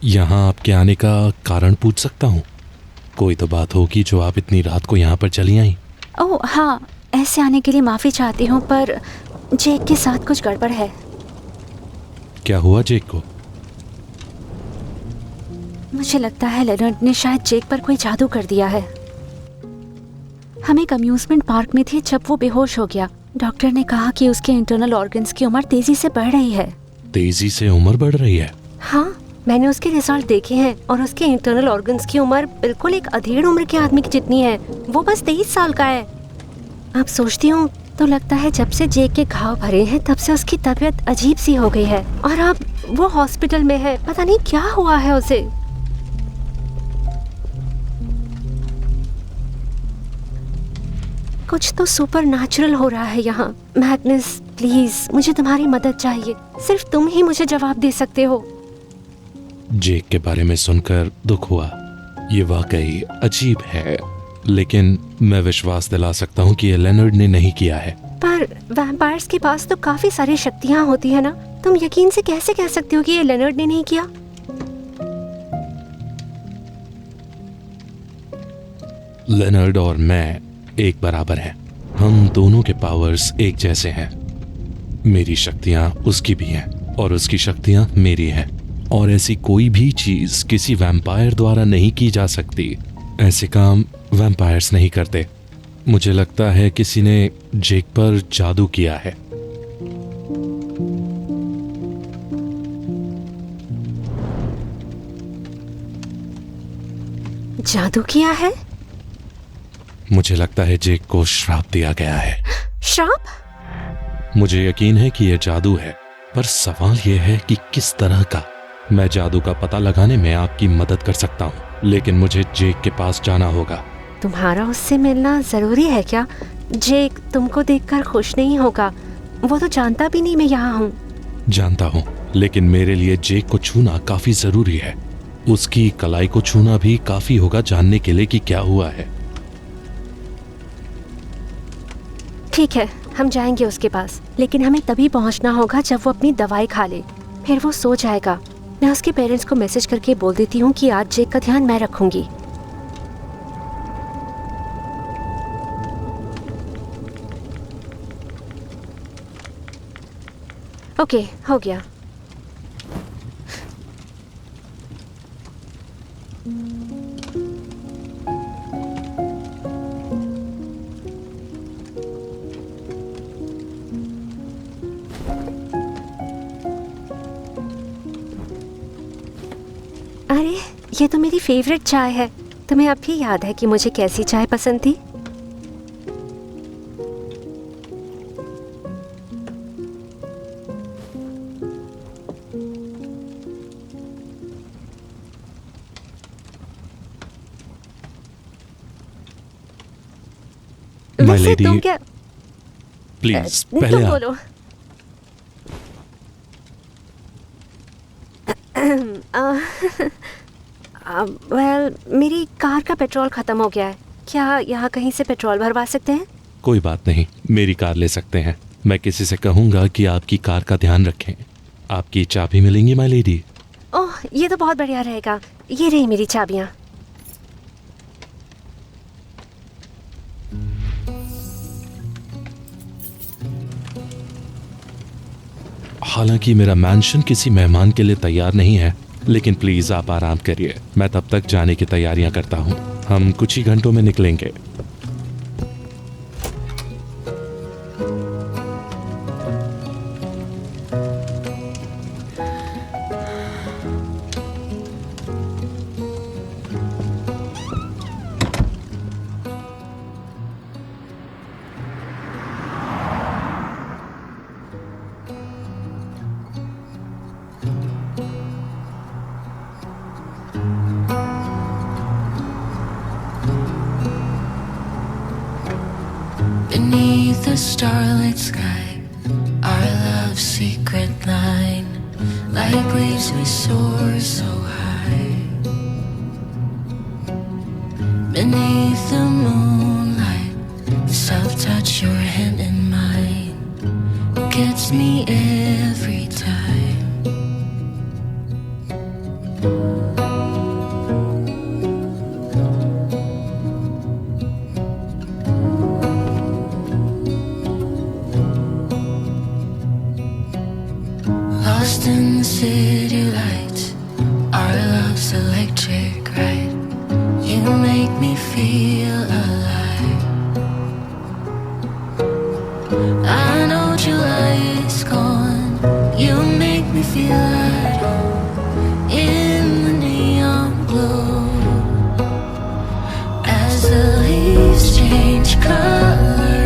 यहाँ आपके आने का कारण पूछ सकता हूँ? कोई तो बात होगी जो आप इतनी रात को यहाँ पर चली आई। ओह हाँ, ऐसे आने के लिए माफी चाहती हूँ, पर जेक के साथ कुछ गड़बड़ है। क्या हुआ जेक को? मुझे लगता है लेनर्ड ने शायद जेक पर कोई जादू कर दिया है। हम एक अम्यूजमेंट पार्क में थे जब वो बेहोश हो गया। डॉक्टर ने कहा कि उसके इंटरनल ऑर्गन्स की उम्र तेजी से बढ़ रही है। तेजी से उम्र बढ़ रही है? हाँ, मैंने उसके रिजल्ट देखे हैं और उसके इंटरनल ऑर्गन्स की उम्र बिल्कुल एक अधेड़ उम्र के आदमी की जितनी है। वो बस 23 साल का है। अब सोचती हूँ तो लगता है जब से जेक के घाव भरे हैं तब से उसकी तबीयत अजीब सी हो गई है और अब वो हॉस्पिटल में है। पता नहीं क्या हुआ है उसे। कुछ तो सुपर नेचुरल हो रहा है यहाँ। मैग्नस प्लीज, मुझे तुम्हारी मदद चाहिए। सिर्फ तुम ही मुझे जवाब दे सकते हो। जेक के बारे में सुनकर दुख हुआ। ये वाकई अजीब है, लेकिन मैं विश्वास दिला सकता हूँ कि ये लेनर्ड ने नहीं किया है। पर वैम्पायर्स के पास तो काफी सारी शक्तियाँ होती है ना। तुम यकीन से कैसे कह सकते हो कि ये लेनर्ड ने नहीं किया? लेनर्ड और मैं एक बराबर हैं। हम दोनों के पावर्स एक जैसे हैं। मेरी शक्तियां उसकी भी हैं और उसकी शक्तियां मेरी हैं, और ऐसी कोई भी चीज किसी वैम्पायर द्वारा नहीं की जा सकती। ऐसे काम वैम्पायर्स नहीं करते। मुझे लगता है किसी ने जेक पर जादू किया है। जादू किया है? मुझे लगता है जेक को श्राप दिया गया है। श्राप? मुझे यकीन है कि यह जादू है, पर सवाल यह है कि किस तरह का। मैं जादू का पता लगाने में आपकी मदद कर सकता हूँ, लेकिन मुझे जेक के पास जाना होगा। तुम्हारा उससे मिलना जरूरी है क्या? जेक तुमको देखकर खुश नहीं होगा। वो तो जानता भी नहीं मैं यहाँ हूँ। जानता हूँ, लेकिन मेरे लिए जेक को छूना काफी जरूरी है। उसकी कलाई को छूना भी काफी होगा जानने के लिए कि क्या हुआ है। ठीक है, हम जाएंगे उसके पास, लेकिन हमें तभी पहुंचना होगा जब वो अपनी दवाई खा ले। फिर वो सो जाएगा। मैं उसके पेरेंट्स को मैसेज करके बोल देती हूँ कि आज जेक का ध्यान मैं रखूंगी। ओके, हो गया। अरे, ये तो मेरी फेवरेट चाय है। तुम्हें अब भी याद है कि मुझे कैसी चाय पसंद थी? माय वैसे लेडी, तुम क्या? प्लीज तुम पहले आप। बोलो। वेल, मेरी कार का पेट्रोल खत्म हो गया है। क्या यहाँ कहीं से पेट्रोल भरवा सकते हैं? कोई बात नहीं, मेरी कार ले सकते हैं। मैं किसी से कहूंगा कि आपकी कार का ध्यान रखें। आपकी चाबी मिलेंगी माय लेडी? ओह, ये तो बहुत बढ़िया रहेगा। ये रही मेरी चाबियाँ। हालांकि मेरा मैंशन किसी मेहमान के लिए तैयार नहीं है, लेकिन प्लीज आप आराम करिए। मैं तब तक जाने की तैयारियां करता हूँ। हम कुछ ही घंटों में निकलेंगे। Beneath the starlit sky, our love's secret line, like leaves we soar so high. Beneath the moonlight, the soft touch your hand in mine gets me every time. Lost in the city lights, our love's electric right. You make me feel alive. I know July is gone. You make me feel at home in the neon glow. As the leaves change color,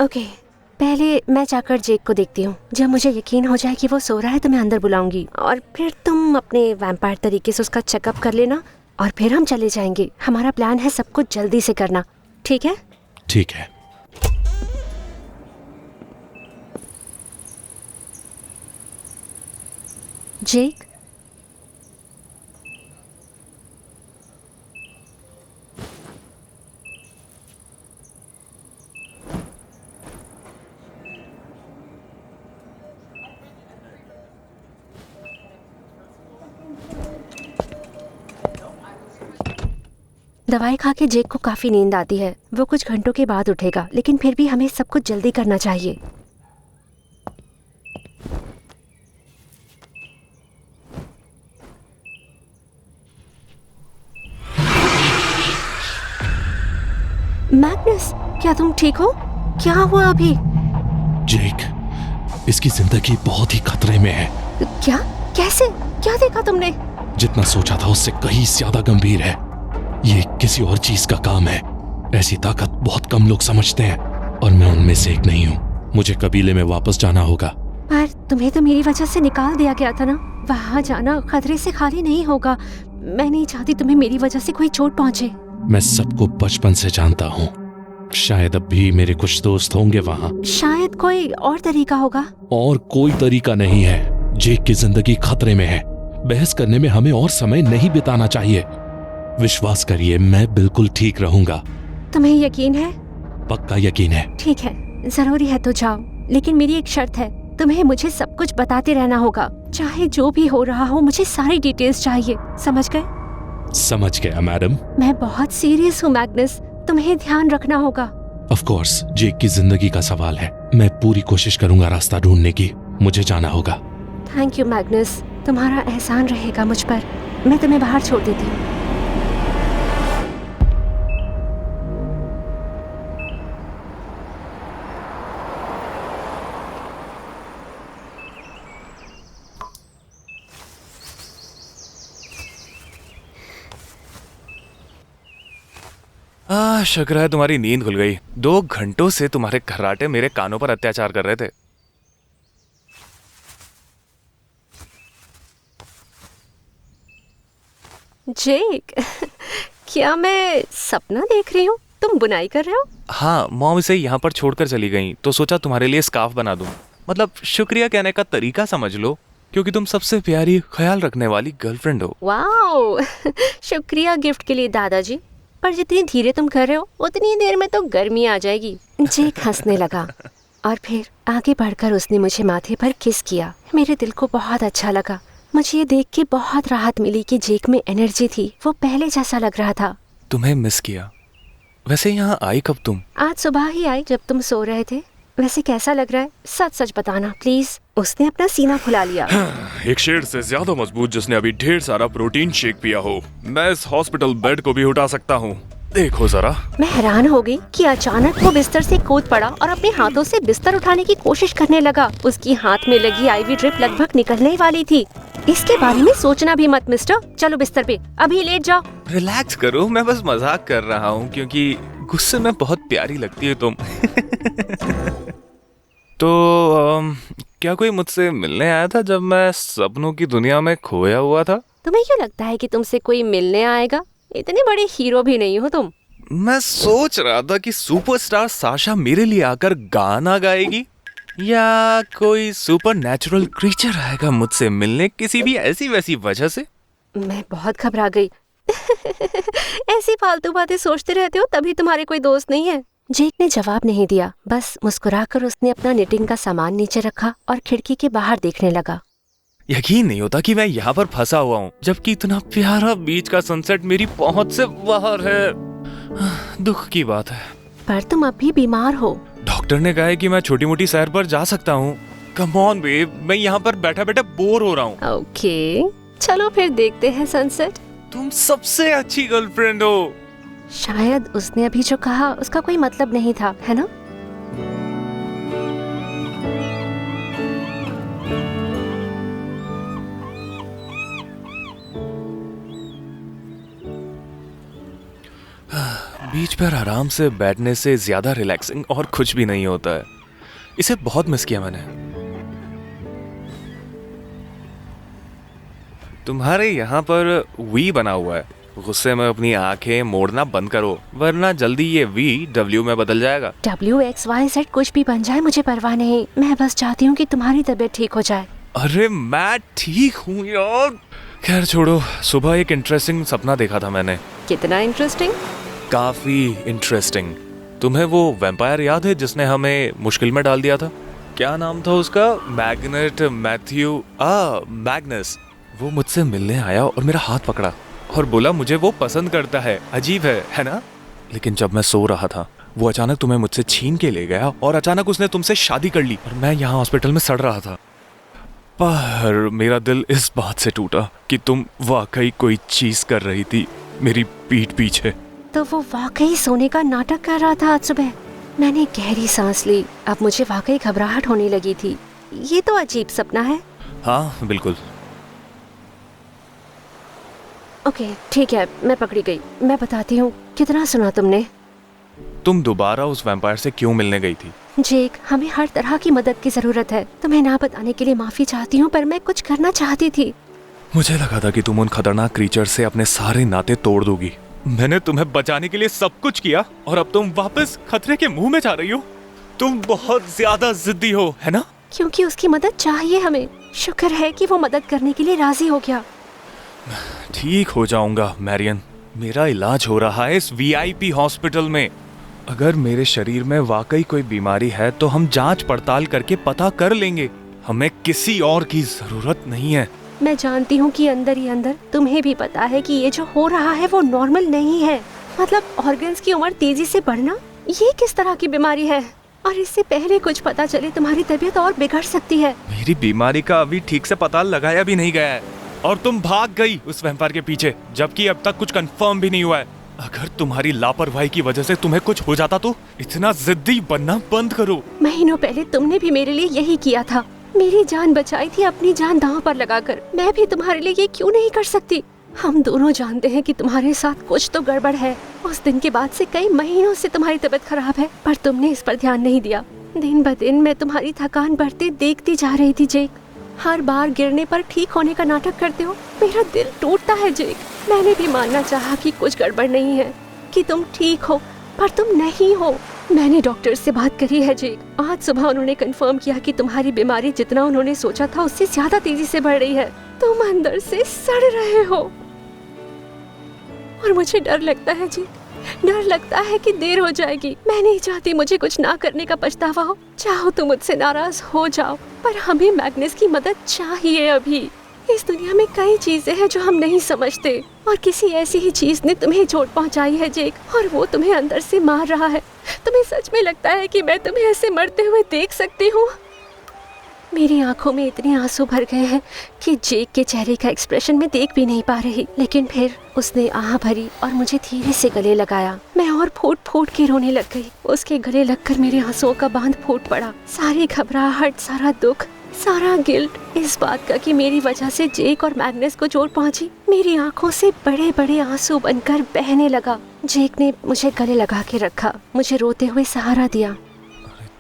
okay, पहले मैं जाकर जेक को देखती हूँ। जब मुझे यकीन हो जाए कि वो सो रहा है तो मैं अंदर बुलाऊंगी, और फिर तुम अपने वैम्पायर तरीके से उसका चेकअप कर लेना, और फिर हम चले जाएंगे। हमारा प्लान है सब कुछ जल्दी से करना, ठीक है? ठीक है। जेक, दवाई खा के जेक को काफी नींद आती है। वो कुछ घंटों के बाद उठेगा, लेकिन फिर भी हमें सब कुछ जल्दी करना चाहिए। मैग्नस, क्या तुम ठीक हो? क्या हुआ अभी? जेक, इसकी जिंदगी बहुत ही खतरे में है। क्या? कैसे? क्या देखा तुमने? जितना सोचा था उससे कहीं ज्यादा गंभीर है। ये किसी और चीज का काम है। ऐसी ताकत बहुत कम लोग समझते हैं, और मैं उनमें से एक नहीं हूँ। मुझे कबीले में वापस जाना होगा। पर तुम्हें तो मेरी वजह से निकाल दिया गया था ना। वहाँ जाना खतरे से खाली नहीं होगा। मैं नहीं चाहती तुम्हें मेरी वजह से कोई चोट पहुँचे। मैं सबको बचपन से जानता हूँ। शायद अब भी मेरे कुछ दोस्त होंगे वहाँ। शायद कोई और तरीका होगा। और कोई तरीका नहीं है। जेक की जिंदगी खतरे में है। बहस करने में हमें और समय नहीं बिताना चाहिए। विश्वास करिए, मैं बिल्कुल ठीक रहूंगा। तुम्हें यकीन है? पक्का यकीन है। ठीक है, जरूरी है तो जाओ, लेकिन मेरी एक शर्त है। तुम्हें मुझे सब कुछ बताते रहना होगा, चाहे जो भी हो रहा हो। मुझे सारी डिटेल्स चाहिए, समझ गए? समझ गया मैडम। मैं बहुत सीरियस हूँ मैग्नस, तुम्हें ध्यान रखना होगा। ऑफ कोर्स, जेक की जिंदगी का सवाल है। मैं पूरी कोशिश करूंगा रास्ता ढूंढने की। मुझे जाना होगा। थैंक यू मैग्नस, तुम्हारा एहसान रहेगा मुझ पर। मैं तुम्हें बाहर छोड़ देती हूँ। शुक्र है तुम्हारी नींद खुल गई। 2 घंटों से तुम्हारे खर्राटे मेरे कानों पर अत्याचार कर रहे थे। जेक, क्या मैं सपना देख रही हूँ? तुम बुनाई कर रहे हो? हाँ, मॉम इसे यहाँ पर छोड़कर चली गई, तो सोचा तुम्हारे लिए स्कार्फ बना दूं। मतलब शुक्रिया कहने का तरीका समझ लो, क्योंकि तुम सबसे प्यारी, ख्याल रखने वाली गर्लफ्रेंड हो। वाओ, शुक्रिया गिफ्ट के लिए दादाजी। पर जितनी धीरे तुम कर रहे हो उतनी देर में तो गर्मी आ जाएगी। जेक हंसने लगा और फिर आगे बढ़कर उसने मुझे माथे पर किस किया। मेरे दिल को बहुत अच्छा लगा। मुझे ये देख के बहुत राहत मिली कि जेक में एनर्जी थी। वो पहले जैसा लग रहा था। तुम्हें मिस किया। वैसे यहाँ आई कब तुम? आज सुबह ही आई जब तुम सो रहे थे। वैसे कैसा लग रहा है? सच सच बताना प्लीज। उसने अपना सीना फुला लिया। एक शेर से ज्यादा मजबूत जिसने अभी ढेर सारा प्रोटीन शेक पिया हो। मैं इस हॉस्पिटल बेड को भी उठा सकता हूँ। देखो जरा। मैं हैरान हो गई कि अचानक वो बिस्तर से कूद पड़ा और अपने हाथों से बिस्तर उठाने की कोशिश करने लगा। उसकी हाथ में लगी आईवी ड्रिप लगभग निकलने वाली थी। इसके बारे में सोचना भी मत मिस्टर। चलो बिस्तर पे, अभी लेट जाओ। रिलैक्स करो, मैं बस मजाक कर रहा हूँ, क्योंकि गुस्से में बहुत प्यारी लगती है तुम। तो क्या कोई मुझसे मिलने आया था जब मैं सपनों की दुनिया में खोया हुआ था? तुम्हें क्यों लगता है कि तुमसे कोई मिलने आएगा? इतने बड़े हीरो भी नहीं हो तुम। मैं सोच रहा था कि सुपरस्टार साशा मेरे लिए आकर गाना गाएगी, या कोई सुपर नेचुरल क्रीचर आएगा मुझसे मिलने किसी भी ऐसी वैसी वजह से। मैं बहुत घबरा गई। ऐसी फालतू बातें सोचते रहते हो तभी तुम्हारे कोई दोस्त नहीं है। जेक ने जवाब नहीं दिया। बस मुस्कुराकर उसने अपना निटिंग का सामान नीचे रखा और खिड़की के बाहर देखने लगा। यकीन नहीं होता कि मैं यहाँ पर फंसा हुआ हूँ, जबकि इतना प्यारा बीच का सनसेट मेरी पहुँच से बाहर है। दुख की बात है। पर तुम अब भी बीमार हो। डॉक्टर ने कहा है कि मैं छोटी मोटी सैर पर जा सकता हूँ। कम ऑन बेब, मैं यहाँ पर बैठा बैठा बोर हो रहा हूँ। ओके, चलो फिर देखते हैं सनसेट। तुम सबसे अच्छी गर्लफ्रेंड हो। शायद उसने अभी जो कहा उसका कोई मतलब नहीं था, है ना? बीच पर आराम से बैठने से ज्यादा रिलैक्सिंग और कुछ भी नहीं होता है। इसे बहुत मिस किया मैंने। तुम्हारे यहाँ पर वी बना हुआ है। गुस्से में अपनी आंखें मोड़ना बंद करो, वरना जल्दी ये वी डब्ल्यू में बदल जाएगा। WXYZ कुछ भी बन जाए मुझे परवाह नहीं, मैं बस चाहती हूँ कि तुम्हारी तबीयत ठीक हो जाए। अरे मैं ठीक हूँ यार। खैर छोड़ो, सुबह एक इंटरेस्टिंग सपना देखा था मैंने। कितना इंटरेस्टिंग? काफी इंटरेस्टिंग। तुम्हें वो वैम्पायर याद है जिसने हमें मुश्किल में डाल दिया था? क्या नाम था उसका? Magnet Matthew Magnus. वो मुझसे मिलने आया और मेरा हाथ पकड़ा और बोला मुझे वो पसंद करता है। अजीब है ना? लेकिन जब मैं सो रहा था वो अचानक तुम्हें मुझसे छीन के ले गया और अचानक उसने तुमसे शादी कर ली और मैं यहाँ हॉस्पिटल में सड़ रहा था। पर मेरा दिल इस बात से टूटा कि तुम वाकई कोई चीज कर रही थी मेरी पीठ पीछे। तो वो वाकई सोने का नाटक कर रहा था आज सुबह। मैंने गहरी सांस ली। अब मुझे वाकई घबराहट होने लगी थी। ये तो अजीब सपना है। हाँ बिल्कुल। ओके ठीक है, मैं पकड़ी गई। मैं बताती हूँ। कितना सुना तुमने? तुम दोबारा उस वैम्पायर से क्यों मिलने गई थी? जेक, हमें हर तरह की मदद की जरूरत है। तुम्हें ना बताने के लिए माफी चाहती हूँ, पर मैं कुछ करना चाहती थी। मुझे लगा था कि तुम उन खतरनाक क्रीचर से अपने सारे नाते तोड़ दोगी। मैंने तुम्हें बचाने के लिए सब कुछ किया और अब तुम वापस खतरे के मुंह में जा रही हो। तुम बहुत ज्यादा जिद्दी हो, है ना? क्योंकि उसकी मदद चाहिए हमें। शुक्र है कि वो मदद करने के लिए राजी हो गया। ठीक हो जाऊंगा मैरियन। मेरा इलाज हो रहा है इस VIP हॉस्पिटल में। अगर मेरे शरीर में वाकई कोई बीमारी है तो हम जांच पड़ताल करके पता कर लेंगे। हमें किसी और की जरूरत नहीं है। मैं जानती हूँ कि अंदर ही अंदर तुम्हें भी पता है कि ये जो हो रहा है वो नॉर्मल नहीं है। मतलब ऑर्गन्स की उम्र तेजी से बढ़ना, ये किस तरह की बीमारी है? और इससे पहले कुछ पता चले तुम्हारी तबीयत और बिगड़ सकती है। मेरी बीमारी का अभी ठीक से पता लगाया भी नहीं गया है और तुम भाग गई उस वैम्पायर के पीछे, जबकि अब तक कुछ कंफर्म भी नहीं हुआ है। अगर तुम्हारी लापरवाही की वजह से तुम्हें कुछ हो जाता तो? इतना जिद्दी बनना बंद करो। महीनों पहले तुमने भी मेरे लिए यही किया था। मेरी जान बचाई थी अपनी जान दांव पर लगाकर। मैं भी तुम्हारे लिए ये क्यों नहीं कर सकती? हम दोनों जानते हैं कि तुम्हारे साथ कुछ तो गड़बड़ है। उस दिन के बाद से कई महीनों से तुम्हारी तबीयत खराब है, पर तुमने इस पर ध्यान नहीं दिया। दिन ब दिन मैं तुम्हारी थकान बढ़ते देखती जा रही थी जेक। हर बार गिरने पर ठीक होने का नाटक करते हो। मेरा दिल टूटता है जेक। मैंने भी मानना चाहा कि कुछ गड़बड़ नहीं है, कि तुम ठीक हो, पर तुम नहीं हो। मैंने डॉक्टर से बात करी है जेक। आज सुबह उन्होंने कंफर्म किया कि तुम्हारी बीमारी जितना उन्होंने सोचा था उससे ज्यादा तेजी से बढ़ रही है। तुम अंदर से सड़ रहे हो और मुझे डर लगता है जी। डर लगता है कि देर हो जाएगी। मैं नहीं चाहती मुझे कुछ ना करने का पछतावा हो। चाहो तो मुझसे नाराज हो जाओ, पर हमें मैग्नस की मदद चाहिए अभी। इस दुनिया में कई चीजें हैं जो हम नहीं समझते, और किसी ऐसी ही चीज ने तुम्हें चोट पहुंचाई है जेक, और वो तुम्हें अंदर से मार रहा है। तुम्हें सच में लगता है कि मैं तुम्हें ऐसे मरते हुए देख सकती हूँ? मेरी आंखों में इतने आंसू भर गए हैं कि जेक के चेहरे का एक्सप्रेशन मैं देख भी नहीं पा रही। लेकिन फिर उसने आह भरी और मुझे धीरे से गले लगाया। मैं और फूट फूट के रोने लग गई। उसके गले लगकर मेरे आंसुओं का बांध फूट पड़ा। सारी घबराहट, सारा दुख, सारा गिल्ट इस बात का कि मेरी वजह से जेक और मैग्नस को चोट पहुंची, मेरी आंखों से बड़े बड़े आंसू बनकर बहने लगा। जेक ने मुझे गले लगा के रखा, मुझे रोते हुए सहारा दिया।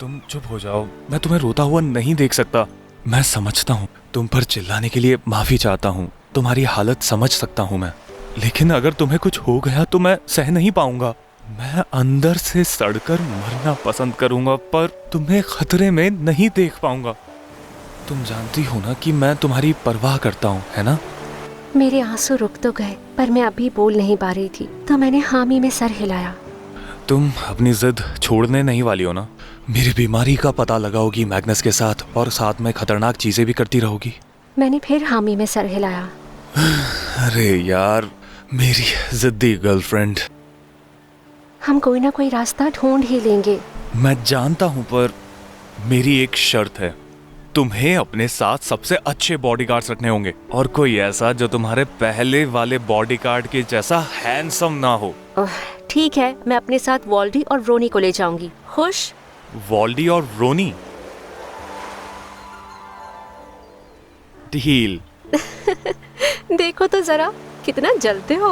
तुम चुप हो जाओ। मैं तुम्हें रोता हुआ नहीं देख सकता। मैं समझता हूँ, तुम पर चिल्लाने के लिए माफी चाहता हूँ। तुम्हारी हालत समझ सकता हूँ मैं, लेकिन अगर तुम्हें कुछ हो गया तो मैं सह नहीं पाऊंगा। मैं अंदर से सड़कर मरना पसंद करूंगा, पर तुम्हें खतरे में नहीं देख पाऊंगा। तुम जानती हो ना कि मैं तुम्हारी परवाह करता हूँ, है ना? मेरे आंसू रुक तो गए, पर मैं अभी बोल नहीं पा रही थी, तो मैंने हामी में सर हिलाया। तुम अपनी जिद छोड़ने नहीं वाली हो ना? मेरी बीमारी का पता लगाओगी मैग्नस के साथ, और साथ में खतरनाक चीजें भी करती रहोगी। मैंने फिर हामी में सर हिलाया। अरे यार, मेरी जिद्दी गर्लफ्रेंड। हम कोई ना कोई रास्ता ढूंढ ही लेंगे। मैं जानता हूँ, पर मेरी एक शर्त है। तुम्हें अपने साथ सबसे अच्छे बॉडीगार्ड्स रखने होंगे, और कोई ऐसा जो तुम्हारे पहले वाले बॉडीगार्ड के जैसा हैंडसम ना हो। ठीक है, मैं अपने साथ वॉल्डी और रोनी को ले जाऊंगी। खुश? वॉल्डी और रोनी? डील। देखो तो जरा कितना जलते हो।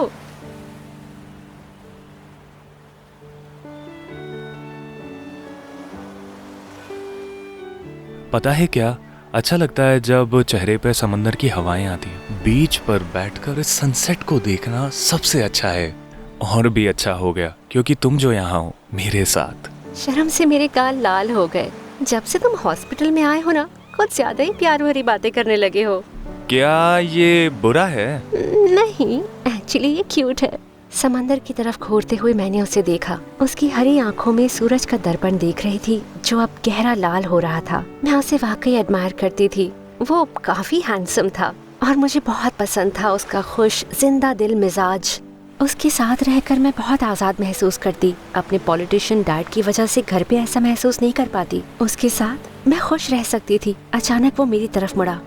पता है क्या, अच्छा लगता है जब चेहरे पे समंदर की हवाएं आती हैं। बीच पर बैठकर इस सनसेट को देखना सबसे अच्छा है। और भी अच्छा हो गया क्योंकि तुम जो यहाँ हो मेरे साथ। शर्म से मेरे गाल लाल हो गए। जब से तुम हॉस्पिटल में आए हो ना, कुछ ज्यादा ही प्यार भरी बातें करने लगे हो। क्या ये बुरा है? नहीं, एक्चुअली ये क्यूट है। समंदर की तरफ घूरते हुए मैंने उसे देखा। उसकी हरी आंखों में सूरज का दर्पण देख रही थी जो अब गहरा लाल हो रहा था। मैं उसे वाकई एडमायर करती थी। वो काफी हैंडसम था और मुझे बहुत पसंद था उसका खुश जिंदा दिल मिजाज। उसके साथ रहकर मैं बहुत आज़ाद महसूस करती। अपने पॉलिटिशियन डैड की वजह से घर पे ऐसा महसूस नहीं कर पाती। उसके साथ मैं खुश रह सकती थी। अचानक वो मेरी तरफ मुड़ा।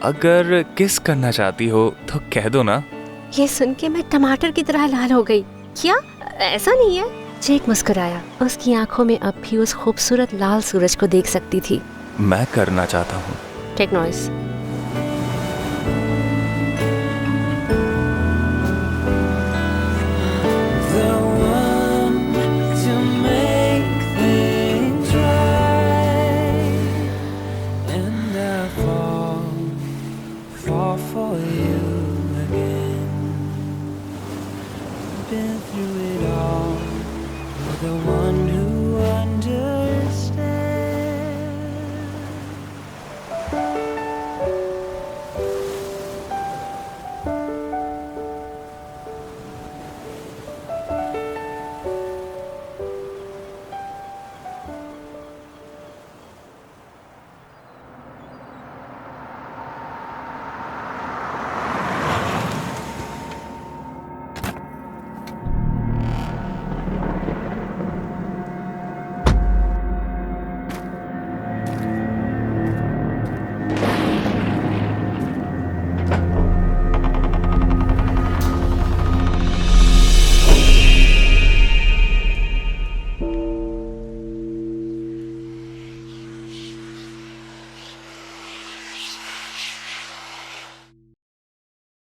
अगर किस करना चाहती हो तो कह दो ना। ये सुन के मैं टमाटर की तरह लाल हो गई। क्या ऐसा नहीं है? जेक मुस्कुराया। उसकी आंखों में अब भी उस खूबसूरत लाल सूरज को देख सकती थी। मैं करना चाहता हूँ। Take noise. The one who